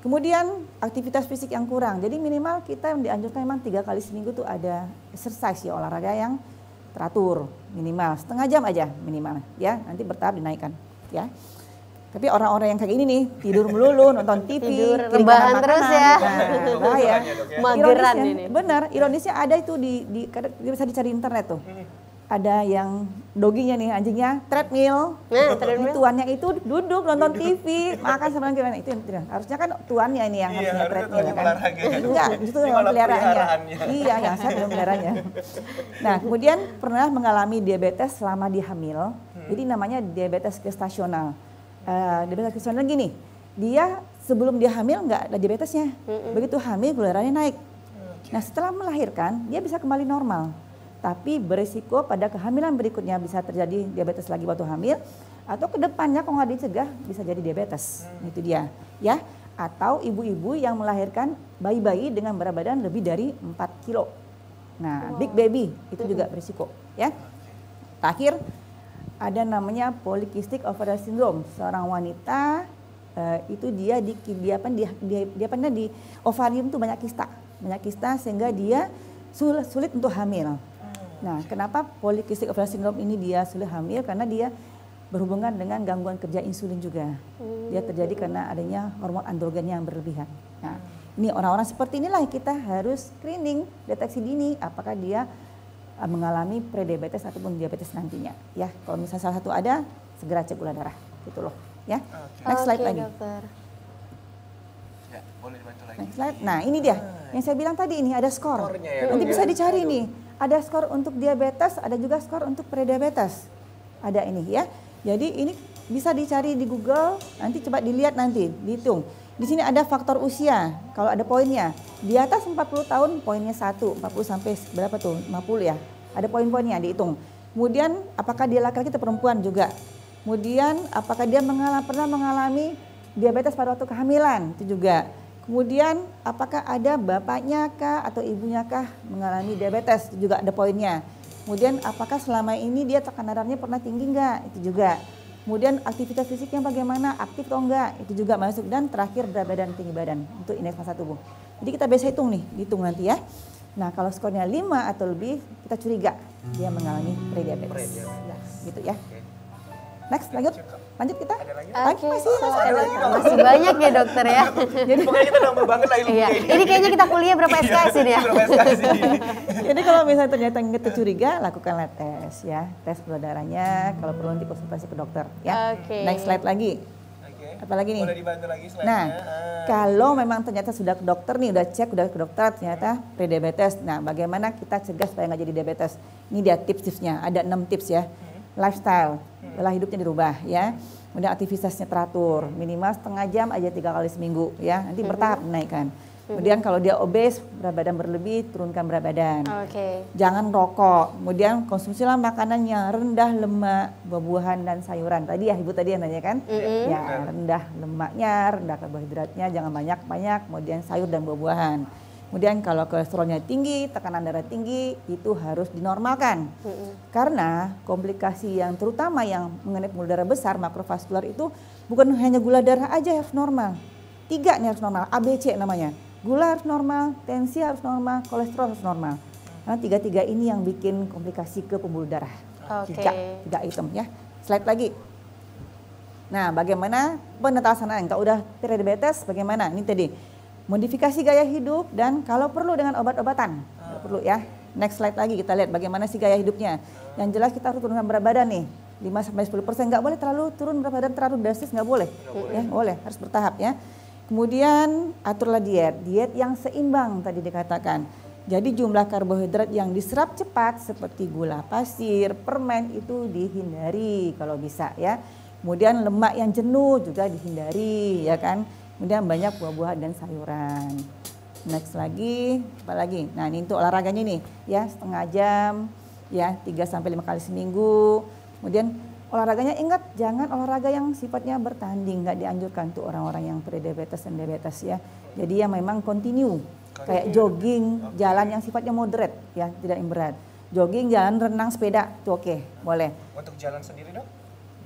Kemudian aktivitas fisik yang kurang. Jadi minimal kita yang dianjurkan memang 3 kali seminggu tuh ada exercise ya, olahraga yang teratur minimal setengah jam aja minimal ya. Nanti bertahap dinaikkan ya. Tapi orang-orang yang kayak ini nih tidur melulu, nonton TV, tidur rebahan terus ya. Nah, bahaya. Mageran ini. Benar, ironisnya ada itu bisa dicari internet tuh. Ada yang doginya nih, anjingnya treadmill. Treadmill. Tuannya itu duduk nonton TV, makan sama kira itu harusnya kan tuannya ini yang harusnya treadmill kan. Enggak, itu peliharaannya. Iya, yang saya belum peliharanya. Nah, kemudian pernah mengalami diabetes selama di hamil. Jadi namanya diabetes gestasional. Diabetes gestasional gini, dia sebelum dia hamil nggak ada diabetesnya. Begitu hamil gula darahnya naik. Nah, setelah melahirkan dia bisa kembali normal. Tapi berisiko pada kehamilan berikutnya bisa terjadi diabetes lagi waktu hamil atau kedepannya kalau nggak dicegah bisa jadi diabetes. Itu dia ya. Atau ibu-ibu yang melahirkan bayi-bayi dengan berat badan lebih dari 4 kilo. Nah, big baby itu juga berisiko ya. Terakhir ada namanya polycystic ovarian syndrome. Seorang wanita itu dia di ovarium itu banyak kista sehingga dia sulit untuk hamil. Nah, kenapa polycystic ovarian syndrome ini dia sulit hamil? Karena dia berhubungan dengan gangguan kerja insulin juga. Dia terjadi karena adanya hormon androgennya yang berlebihan. Nah, ini orang-orang seperti inilah kita harus screening, deteksi dini apakah dia mengalami prediabetes ataupun diabetes nantinya. Ya, kalau misalnya salah satu ada, segera cek gula darah, gitu loh. Ya, next slide lagi. Dokter. Ya, boleh dibantu lagi. Next slide. Nah, ini dia. Yang saya bilang tadi ini ada skor. Skornya ya, Nanti Dok, bisa ya. dicari nih. Ada skor untuk diabetes, ada juga skor untuk prediabetes. Ada ini ya. Jadi ini bisa dicari di Google, nanti coba dilihat nanti, dihitung. Di sini ada faktor usia, kalau ada poinnya. Di atas 40 tahun poinnya 1, 40 sampai berapa tuh? 50 ya. Ada poin-poinnya dihitung. Kemudian apakah dia laki-laki atau perempuan juga. Kemudian apakah dia pernah mengalami diabetes pada waktu kehamilan, itu juga. Kemudian apakah ada bapaknya kah atau ibunya kah mengalami diabetes, itu juga ada poinnya. Kemudian apakah selama ini dia tekanan darahnya pernah tinggi enggak, itu juga. Kemudian aktivitas fisiknya bagaimana, aktif atau enggak, itu juga masuk. Dan terakhir berat badan, tinggi badan untuk indeks massa tubuh. Jadi kita biasa hitung nih, dihitung nanti ya. Nah kalau skornya 5 atau lebih kita curiga dia mengalami prediabetes. Nah, gitu ya. Next, lanjut kita. Oke, masih banyak ya dokter ya. Jadi pokoknya kita nambah banget lah ilmunya Iya, ini. ini kayaknya kita kuliah berapa SKS ini ya? Berapa SKS ini? Jadi kalau misalnya ternyata kita curiga, lakukanlah tes ya. Tes gula darahnya, kalau perlu nanti konsultasi ke dokter ya. Oke. Next slide lagi. Oke. Apalagi nih? Boleh dibantu lagi slide-nya. Nah, kalau memang ternyata sudah ke dokter nih, udah cek, udah ke dokter ternyata prediabetes. Nah, bagaimana kita cegah supaya nggak jadi diabetes? Ini dia tips-tipsnya, ada 6 tips ya. Lifestyle, pola hidupnya dirubah ya. Kemudian aktivitasnya teratur, minimal setengah jam aja 3 kali seminggu ya. Nanti bertahap dinaikkan. Kemudian kalau dia obes, berat badan berlebih, turunkan berat badan. Oke. Jangan rokok. Kemudian konsumsilah makanan yang rendah lemak, buah-buahan dan sayuran. Tadi ya Ibu tadi yang nanya kan? Ya, rendah lemaknya, rendah karbohidratnya, jangan banyak-banyak. Kemudian sayur dan buah-buahan. Kemudian kalau kolesterolnya tinggi, tekanan darah tinggi, itu harus dinormalkan. Karena komplikasi yang terutama yang mengenai pembuluh darah besar, makrovaskular itu bukan hanya gula darah aja harus normal. 3 nih harus normal, ABC namanya. Gula harus normal, tensi harus normal, kolesterol harus normal. Karena 3 ini yang bikin komplikasi ke pembuluh darah. Oke. 3 item ya. Slide lagi. Nah, bagaimana penetasanaan? Kalau udah prediabetes bagaimana? Ini tadi. Modifikasi gaya hidup dan kalau perlu dengan obat-obatan. Kalau perlu ya. Next slide lagi kita lihat bagaimana sih gaya hidupnya. Yang jelas kita harus turunkan berat badan nih. 5-10%, nggak boleh terlalu turun berat badan terlalu drastis, nggak boleh. Ya, boleh, harus bertahap ya. Kemudian aturlah diet yang seimbang tadi dikatakan. Jadi jumlah karbohidrat yang diserap cepat seperti gula pasir, permen itu dihindari kalau bisa ya. Kemudian lemak yang jenuh juga dihindari ya kan. Kemudian banyak buah-buahan dan sayuran. Next lagi, apa lagi? Nah ini untuk olahraganya nih ya, setengah jam ya, 3-5 kali seminggu. Kemudian olahraganya ingat jangan olahraga yang sifatnya bertanding, nggak dianjurkan untuk orang-orang yang prediabetes dan diabetes ya. Jadi ya memang continue kayak jogging, jalan yang sifatnya moderate ya, tidak yang berat. Jogging, jalan, renang, sepeda itu oke, boleh. Untuk jalan sendiri dok?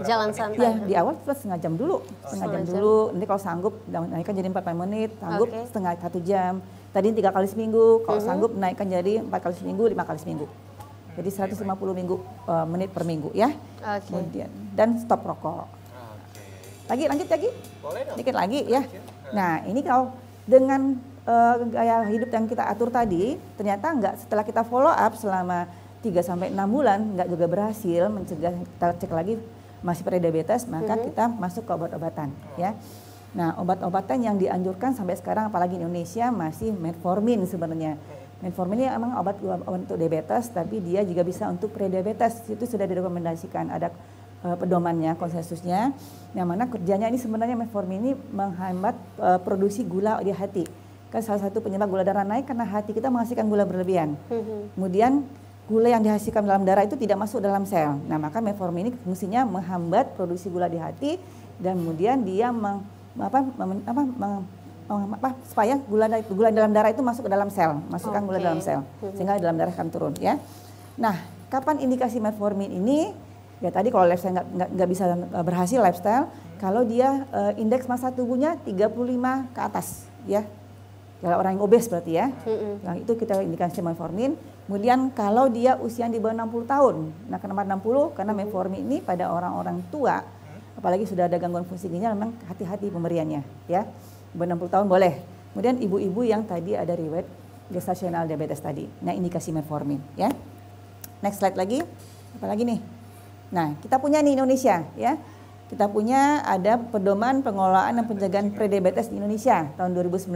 Jalan santai. Ya di awal setengah jam dulu, setengah jam dulu. Nanti kalau sanggup naikkan jadi 45 menit, sanggup setengah 1 jam. Tadi 3 kali seminggu, kalau sanggup naikkan jadi 4 kali seminggu, 5 kali seminggu. Jadi 150 menit per minggu ya. Kemudian dan stop rokok. Lanjut lagi. Boleh dong. Dikit lagi ya. Nah ini kalau dengan gaya hidup yang kita atur tadi, ternyata enggak setelah kita follow up selama 3-6 bulan enggak juga berhasil mencegah, kita cek lagi masih prediabetes, maka kita masuk ke obat-obatan ya. Nah obat-obatan yang dianjurkan sampai sekarang apalagi di Indonesia masih metformin sebenarnya. Metformin ini emang obat untuk diabetes, tapi dia juga bisa untuk prediabetes. Itu sudah direkomendasikan, ada pedomannya, konsensusnya. Yang mana kerjanya ini sebenarnya metformin ini menghambat produksi gula di hati. Kan salah satu penyebab gula darah naik karena hati kita menghasilkan gula berlebihan. Kemudian gula yang dihasilkan dalam darah itu tidak masuk dalam sel. Nah maka metformin ini fungsinya menghambat produksi gula di hati dan kemudian dia supaya gula dalam darah itu masuk ke dalam sel, masukkan gula dalam sel, sehingga dalam darah akan turun ya. Nah, kapan indikasi metformin ini? Ya tadi kalau lifestyle nggak bisa berhasil lifestyle, kalau dia indeks massa tubuhnya 35 ke atas ya. Kalau orang yang obes berarti ya. Nah, itu kita indikasi metformin. Kemudian kalau dia usia di bawah 60 tahun. Nah, kenapa 60? Karena metformin ini pada orang-orang tua, apalagi sudah ada gangguan fungsi ginjal, memang hati-hati pemberiannya ya. 60 tahun boleh. Kemudian ibu-ibu yang tadi ada riwayat gestasional diabetes tadi. Nah, indikasi metformin ya. Next slide lagi. Apa lagi nih? Nah, kita punya nih Indonesia ya. Kita punya ada pedoman pengelolaan dan pencegahan prediabetes di Indonesia tahun 2019.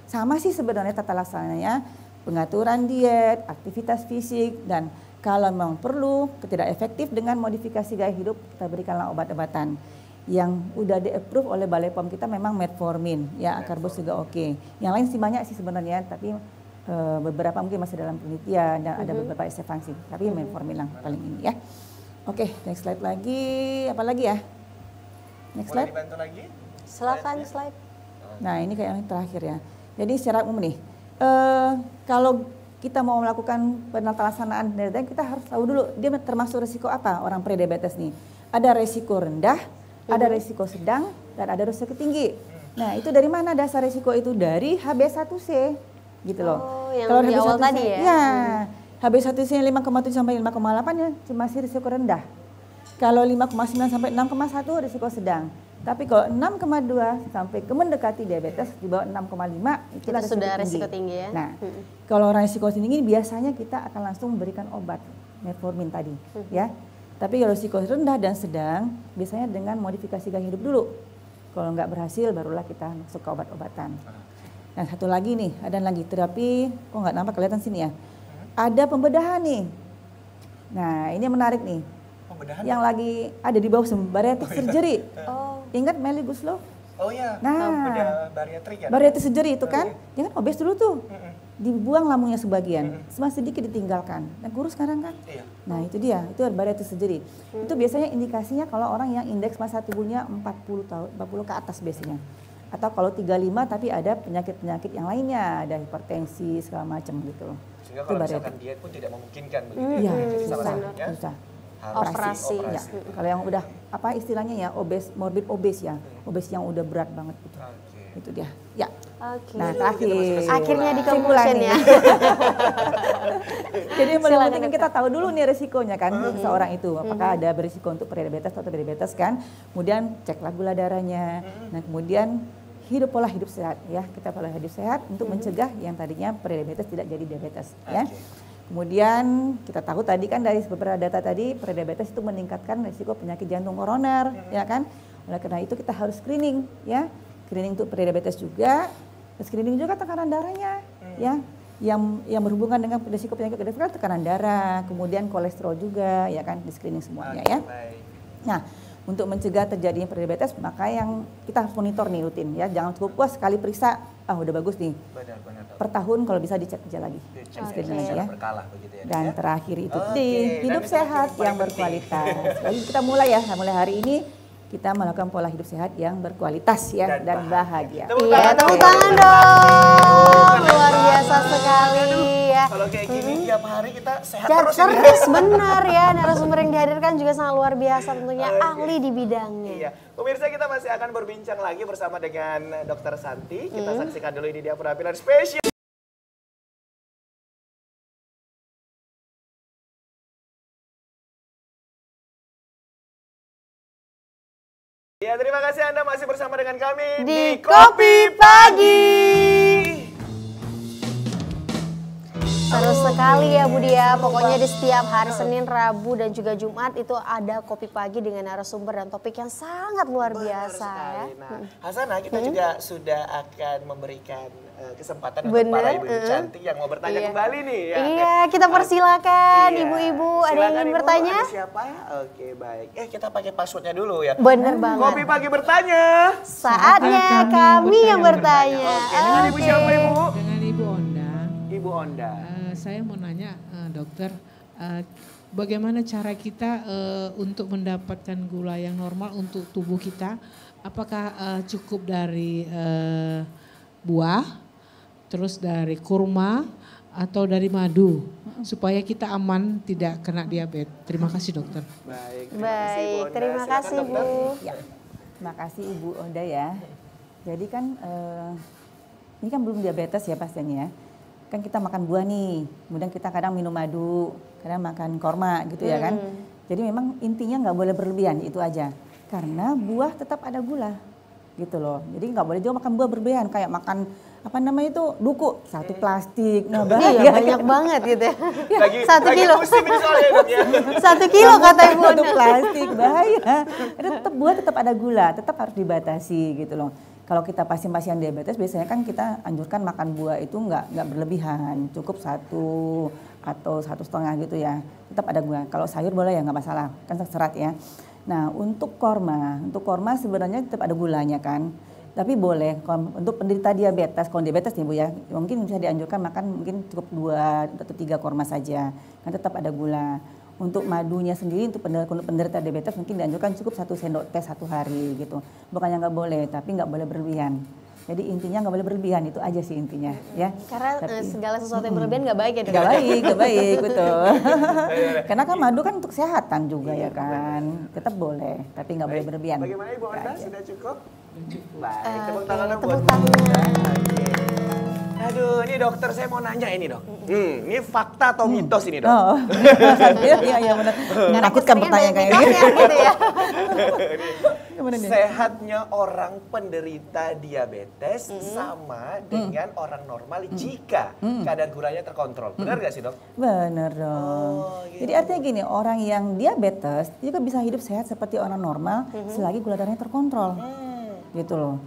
Sama sih sebenarnya tata laksananya, pengaturan diet, aktivitas fisik, dan kalau memang perlu tidak efektif dengan modifikasi gaya hidup, kita berikanlah obat-obatan. Yang udah di-approve oleh Balai POM kita memang metformin, ya karbos juga oke. Yang lain sih banyak sih sebenarnya, tapi beberapa mungkin masih dalam penelitian dan ada beberapa eksepsi. Tapi metformin yang paling ini ya. Oke, next slide lagi. Apa lagi ya? Next slide. Boleh dibantu lagi? Silakan slide. Nah ini kayak yang terakhir ya. Jadi secara umum nih, kalau kita mau melakukan penelaksanaan diabetes, kita harus tahu dulu dia termasuk risiko apa orang prediabetes nih. Ada risiko rendah, ada risiko sedang, dan ada risiko tinggi. Nah itu dari mana dasar risiko itu? Dari HbA1c gitu loh. Oh, yang kalau di awal tadi ya? Ya, HbA1c 5,7 sampai 5,8 ya masih risiko rendah. Kalau 5,9 sampai 6,1 risiko sedang. Tapi kalau 6,2 sampai mendekati diabetes di bawah 6,5 itulah itu sudah risiko tinggi ya. Nah, kalau orang risiko tinggi biasanya kita akan langsung memberikan obat metformin tadi ya. Tapi kalau risiko rendah dan sedang biasanya dengan modifikasi gaya hidup dulu. Kalau nggak berhasil barulah kita masuk ke obat-obatan. Nah, satu lagi nih, ada lagi terapi, kok nggak nampak kelihatan sini ya. Ada pembedahan nih. Nah, ini menarik nih. Pembedahan? Yang lagi ada di bawah bariatric surgery. Ingat Melly Guslow? Oh ya, Nah, udah bariatrik ya? bariatrik surgery itu kan, dia kan obes dulu tuh. Dibuang lambungnya sebagian, cuma sedikit ditinggalkan. Dan kurus sekarang kan? Iya. Nah itu dia, itu bariatrik surgery. Itu biasanya indikasinya kalau orang yang indeks massa tubuhnya 40 ke atas biasanya. Atau kalau 35 tapi ada penyakit-penyakit yang lainnya, ada hipertensi segala macam gitu. Sehingga Itu kalau bariatrik. misalkan diet pun tidak memungkinkan begitu Iya, Jadi salah susah, satunya susah. harus Operasi. Ya, kalau yang udah apa istilahnya ya obes, morbid obes ya, obes yang udah berat banget gitu. Oke. Itu dia. Ya. Oke. Nah, terakhir. Akhirnya di Kesimpulan conclusion nih. ya. Jadi yang paling Silakan, penting kita tahu dulu nih resikonya kan seorang itu. Apakah ada berisiko untuk prediabetes atau diabetes kan. Kemudian ceklah gula darahnya. Nah kemudian pola hidup sehat ya. Kita pola hidup sehat untuk mencegah yang tadinya prediabetes tidak jadi diabetes ya. Kemudian kita tahu tadi kan dari beberapa data tadi prediabetes itu meningkatkan risiko penyakit jantung koroner ya kan. Oleh karena itu kita harus screening ya. Screening untuk prediabetes juga, screening juga tekanan darahnya ya. Yang berhubungan dengan risiko penyakit kardiovaskular tekanan darah, kemudian kolesterol juga ya kan di screening semuanya ya. Baik. Nah, untuk mencegah terjadinya prediabetes maka yang kita harus monitor nih rutin ya. Jangan cukup puas sekali periksa, udah bagus nih. Benar-benar. Per tahun kalau bisa dicek aja lagi. Dicek Screening lagi secara ya. berkala begitu ya. Dan Dok, ya? terakhir itu Oke, di dan hidup itu sehat yang yang paling berkualitas. Jadi kita mulai ya, mulai hari ini kita melakukan pola hidup sehat yang berkualitas ya dan bahagia. Tepuk Iya, tangan tepuk dulu. tangan dong. Luar biasa sekali ya. Kalau kayak gini tiap hari kita sehat Dan terus ini. terus benar ya, narasumber yang dihadirkan juga sangat luar biasa tentunya ahli di bidangnya. Iya, pemirsa kita masih akan berbincang lagi bersama dengan Dr. Santi. Kita saksikan dulu ini dia penampilan spesial. Ya, terima kasih Anda masih bersama dengan kami Di Kopi Pagi. Seru sekali ya Budi ya, pokoknya di setiap hari Senin, Rabu dan juga Jumat itu ada Kopi Pagi dengan narasumber dan topik yang sangat luar biasa ya. Nah, Hasana kita juga sudah akan memberikan kesempatan Bener, untuk para ibu-ibu cantik yang mau bertanya Iya. kembali nih ya. Iya, kita persilakan Iya. ibu-ibu, ada yang Silakan, ingin Ibu, bertanya? Ada siapa? Oke, baik. Kita pakai passwordnya dulu ya. Bener banget. Kopi Pagi bertanya. Saatnya kami yang bertanya. Oke, dengan Ibu siapa Ibu? Dengan Ibu Onda, Ibu Onda. saya mau nanya dokter, bagaimana cara kita untuk mendapatkan gula yang normal untuk tubuh kita? Apakah cukup dari buah, terus dari kurma, atau dari madu, supaya kita aman tidak kena diabetes? Terima kasih dokter. Baik, Baik, terima Silakan, kasih dokter. Bu. Ya, terima kasih Ibu Onda ya. Jadi kan ini kan belum diabetes ya pasiennya. Kan kita makan buah nih, kemudian kita kadang minum madu, kadang makan korma gitu ya kan. Jadi memang intinya nggak boleh berlebihan itu aja. Karena buah tetap ada gula gitu loh. Jadi nggak boleh juga makan buah berlebihan kayak makan apa namanya itu duku satu plastik. Nah Iya, banyak banget gitu ya. Lagi, 1 lagi kilo. musim ini soalnya dok ya. 1 kilo kata Ibu satu Onda. plastik bahaya. Itu tetap buah tetap ada gula, tetap harus dibatasi gitu loh. Kalau kita pasien-pasien diabetes biasanya kan kita anjurkan makan buah itu nggak berlebihan, cukup 1 atau 1,5 gitu ya. Tetap ada gula. Kalau sayur boleh ya nggak masalah, kan serat ya. Nah untuk korma sebenarnya tetap ada gulanya kan. Tapi boleh untuk penderita diabetes, kalau diabetes nih Bu ya, mungkin bisa dianjurkan makan mungkin cukup 2 atau 3 korma saja, kan tetap ada gula. Untuk madunya sendiri untuk penderita diabetes mungkin dianjurkan cukup 1 sendok teh 1 hari gitu. Bukannya nggak boleh, tapi nggak boleh berlebihan. Jadi intinya nggak boleh berlebihan, itu aja sih intinya ya. Karena segala sesuatu yang berlebihan nggak baik ya Dok. Nggak baik betul. Karena kan madu kan untuk kesehatan juga ya kan. Tetap boleh, tapi nggak boleh berlebihan. Bagaimana Ibu Onda? Aja. Sudah cukup? Baik, tepuk tangan dong tepuk buat Bu tangan. Onda. Oke. Aduh, ini dokter saya mau nanya ini dok. Ini fakta atau mitos ini dok? Oh, iya benar. Menakutkan pertanyaan kayak gini. Gitu ya. Gimana nih? Sehatnya orang penderita diabetes sama dengan orang normal jika kadar gulanya terkontrol. Benar gak sih dok? Bener dong. Oh, gitu. Jadi artinya gini, orang yang diabetes juga bisa hidup sehat seperti orang normal selagi gula darahnya terkontrol. Gitu loh.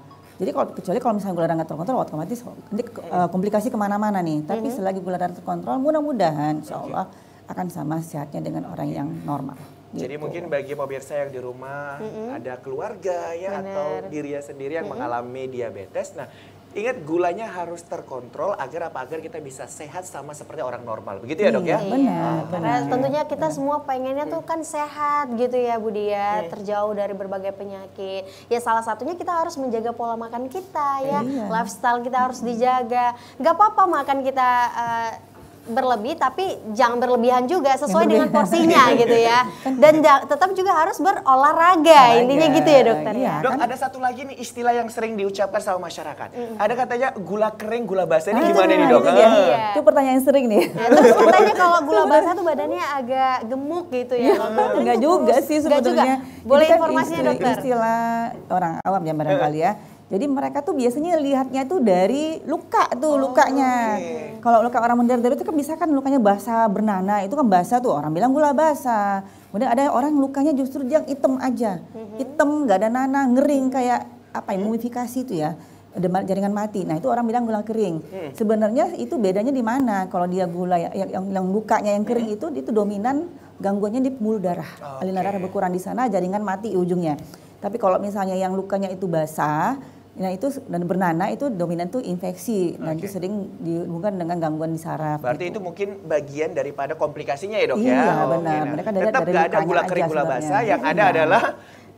Jadi kecuali kalau misalnya gula darah nggak terkontrol, otomatis nanti komplikasi kemana-mana nih. Tapi selagi gula darah terkontrol, mudah-mudahan insya Allah akan sama sehatnya dengan orang yang normal. Jadi mungkin bagi pemirsa yang di rumah ada keluarga ya atau dirinya sendiri yang mengalami diabetes, nah ingat gulanya harus terkontrol agar kita bisa sehat sama seperti orang normal. Begitu ya, Dok ya? Benar. Karena tentunya kita semua pengennya tuh kan sehat gitu ya Budi ya, terjauh dari berbagai penyakit. Ya salah satunya kita harus menjaga pola makan kita ya, lifestyle kita harus dijaga. Gak apa-apa makan kita berlebih tapi jangan berlebihan juga, sesuai dengan porsinya gitu ya. Dan tetap juga harus berolahraga, intinya gitu ya dokter ya. Dok, ada satu lagi nih istilah yang sering diucapkan sama masyarakat. Ada katanya gula kering, gula basah, ini gimana nih Dok? Itu pertanyaan sering nih. Terus katanya kalau gula basah tuh badannya agak gemuk gitu ya. Enggak juga sih sebetulnya. Boleh Ini kan informasinya dokter? Istilah orang awam ya barangkali ya. Jadi mereka tuh biasanya lihatnya tuh dari luka tuh, lukanya. Kalau luka orang mendarah itu kan misalkan lukanya basah bernanah, itu kan basah tuh, orang bilang gula basah. Kemudian ada orang lukanya justru yang hitam aja. Hitam, nggak ada nanah, ngering kayak apa ya, mumifikasi itu ya. Ada jaringan mati. Nah, itu orang bilang gula kering. Sebenarnya itu bedanya di mana? Kalau dia gula yang lukanya yang kering itu dominan gangguannya di pembuluh darah. Aliran darah berkurang di sana, jaringan mati ujungnya. Tapi kalau misalnya yang lukanya itu basah, nah itu dan bernanah itu dominan tuh infeksi, nanti sering dihubungkan dengan gangguan di saraf. Berarti gitu. itu mungkin bagian daripada komplikasinya ya Dok ya? Iya benar, mereka tetap dari nggak ada gula kering, gula basah, yang ada adalah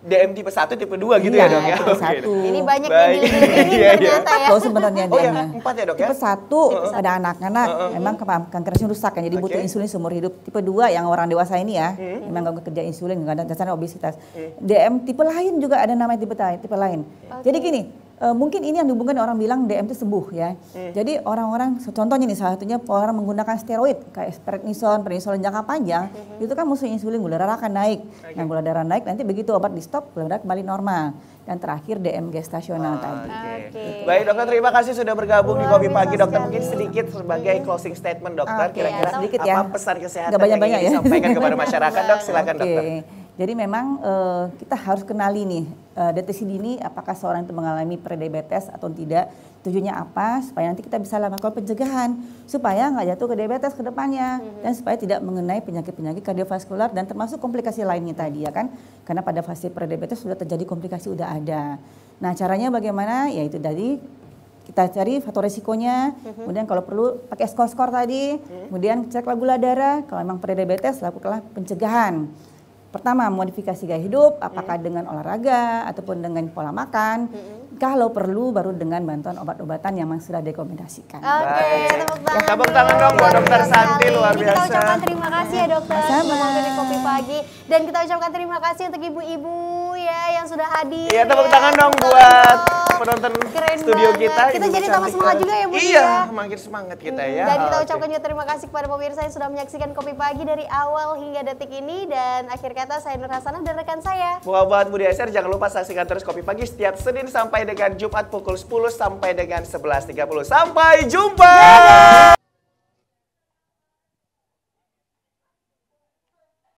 DM tipe 1, tipe 2 gitu ya Dok ya? Tipe 1. Ini banyak yang ini ternyata ya. Loh sebenarnya Oh ya, DM-nya. 4 ya Dok ya? Tipe 1 pada anak-anak memang kankernya rusak kan, jadi butuh insulin seumur hidup. Tipe 2 yang orang dewasa ini ya, memang gak kerja insulin, gak ada dasarnya obesitas. DM tipe lain juga ada namanya tipe lain. Jadi gini, mungkin ini yang dihubungkan orang bilang DM itu sembuh ya. Jadi orang-orang, contohnya nih salah satunya orang menggunakan steroid kayak prednison jangka panjang, itu kan musuh insulin, gula darah akan naik. Nah gula darah naik, nanti begitu obat di stop, gula darah kembali normal. Dan terakhir DM gestasional tadi. Baik dokter, terima kasih sudah bergabung di Kopi Pagi. Dokter mungkin sedikit sebagai closing statement dokter, kira-kira sedikit apa ya. pesan kesehatan Nggak yang banyak-banyak ingin ya. disampaikan kepada masyarakat Dok? Silakan dokter. Jadi memang kita harus kenali nih deteksi dini apakah seorang itu mengalami prediabetes atau tidak. Tujuannya apa? Supaya nanti kita bisa lakukan pencegahan supaya nggak jatuh ke diabetes ke depannya dan supaya tidak mengenai penyakit-penyakit kardiovaskular dan termasuk komplikasi lainnya tadi ya kan. Karena pada fase prediabetes sudah terjadi komplikasi udah ada. Nah, caranya bagaimana? Ya itu tadi kita cari faktor risikonya, kemudian kalau perlu pakai skor tadi, kemudian ceklah gula darah, kalau memang prediabetes lakukanlah pencegahan. Pertama, modifikasi gaya hidup, apakah dengan olahraga ataupun dengan pola makan. Kalau perlu baru dengan bantuan obat-obatan yang memang sudah direkomendasikan. Tepuk tangan dong buat Dokter Santi, luar Ini biasa. kita ucapkan terima kasih ya dokter Sama. dari Kopi Pagi. Dan kita ucapkan terima kasih untuk ibu-ibu ya yang sudah hadir. Iya, tepuk ya. tangan dong Tepuk buat tangan dong. penonton Keren studio banget. kita. Kita Ibu jadi tambah cantik semangat banget. juga ya Bu Iya, ya. makin semangat kita ya. Dan kita Oke. ucapkan juga terima kasih kepada pemirsa yang sudah menyaksikan Kopi Pagi dari awal hingga detik ini. Dan akhir kata saya Nur Hasanah dan rekan saya. Muhammad Budi Asyar, jangan lupa saksikan terus Kopi Pagi setiap Senin sampai dengan Jumat pukul 10 sampai dengan 11.30. Sampai jumpa!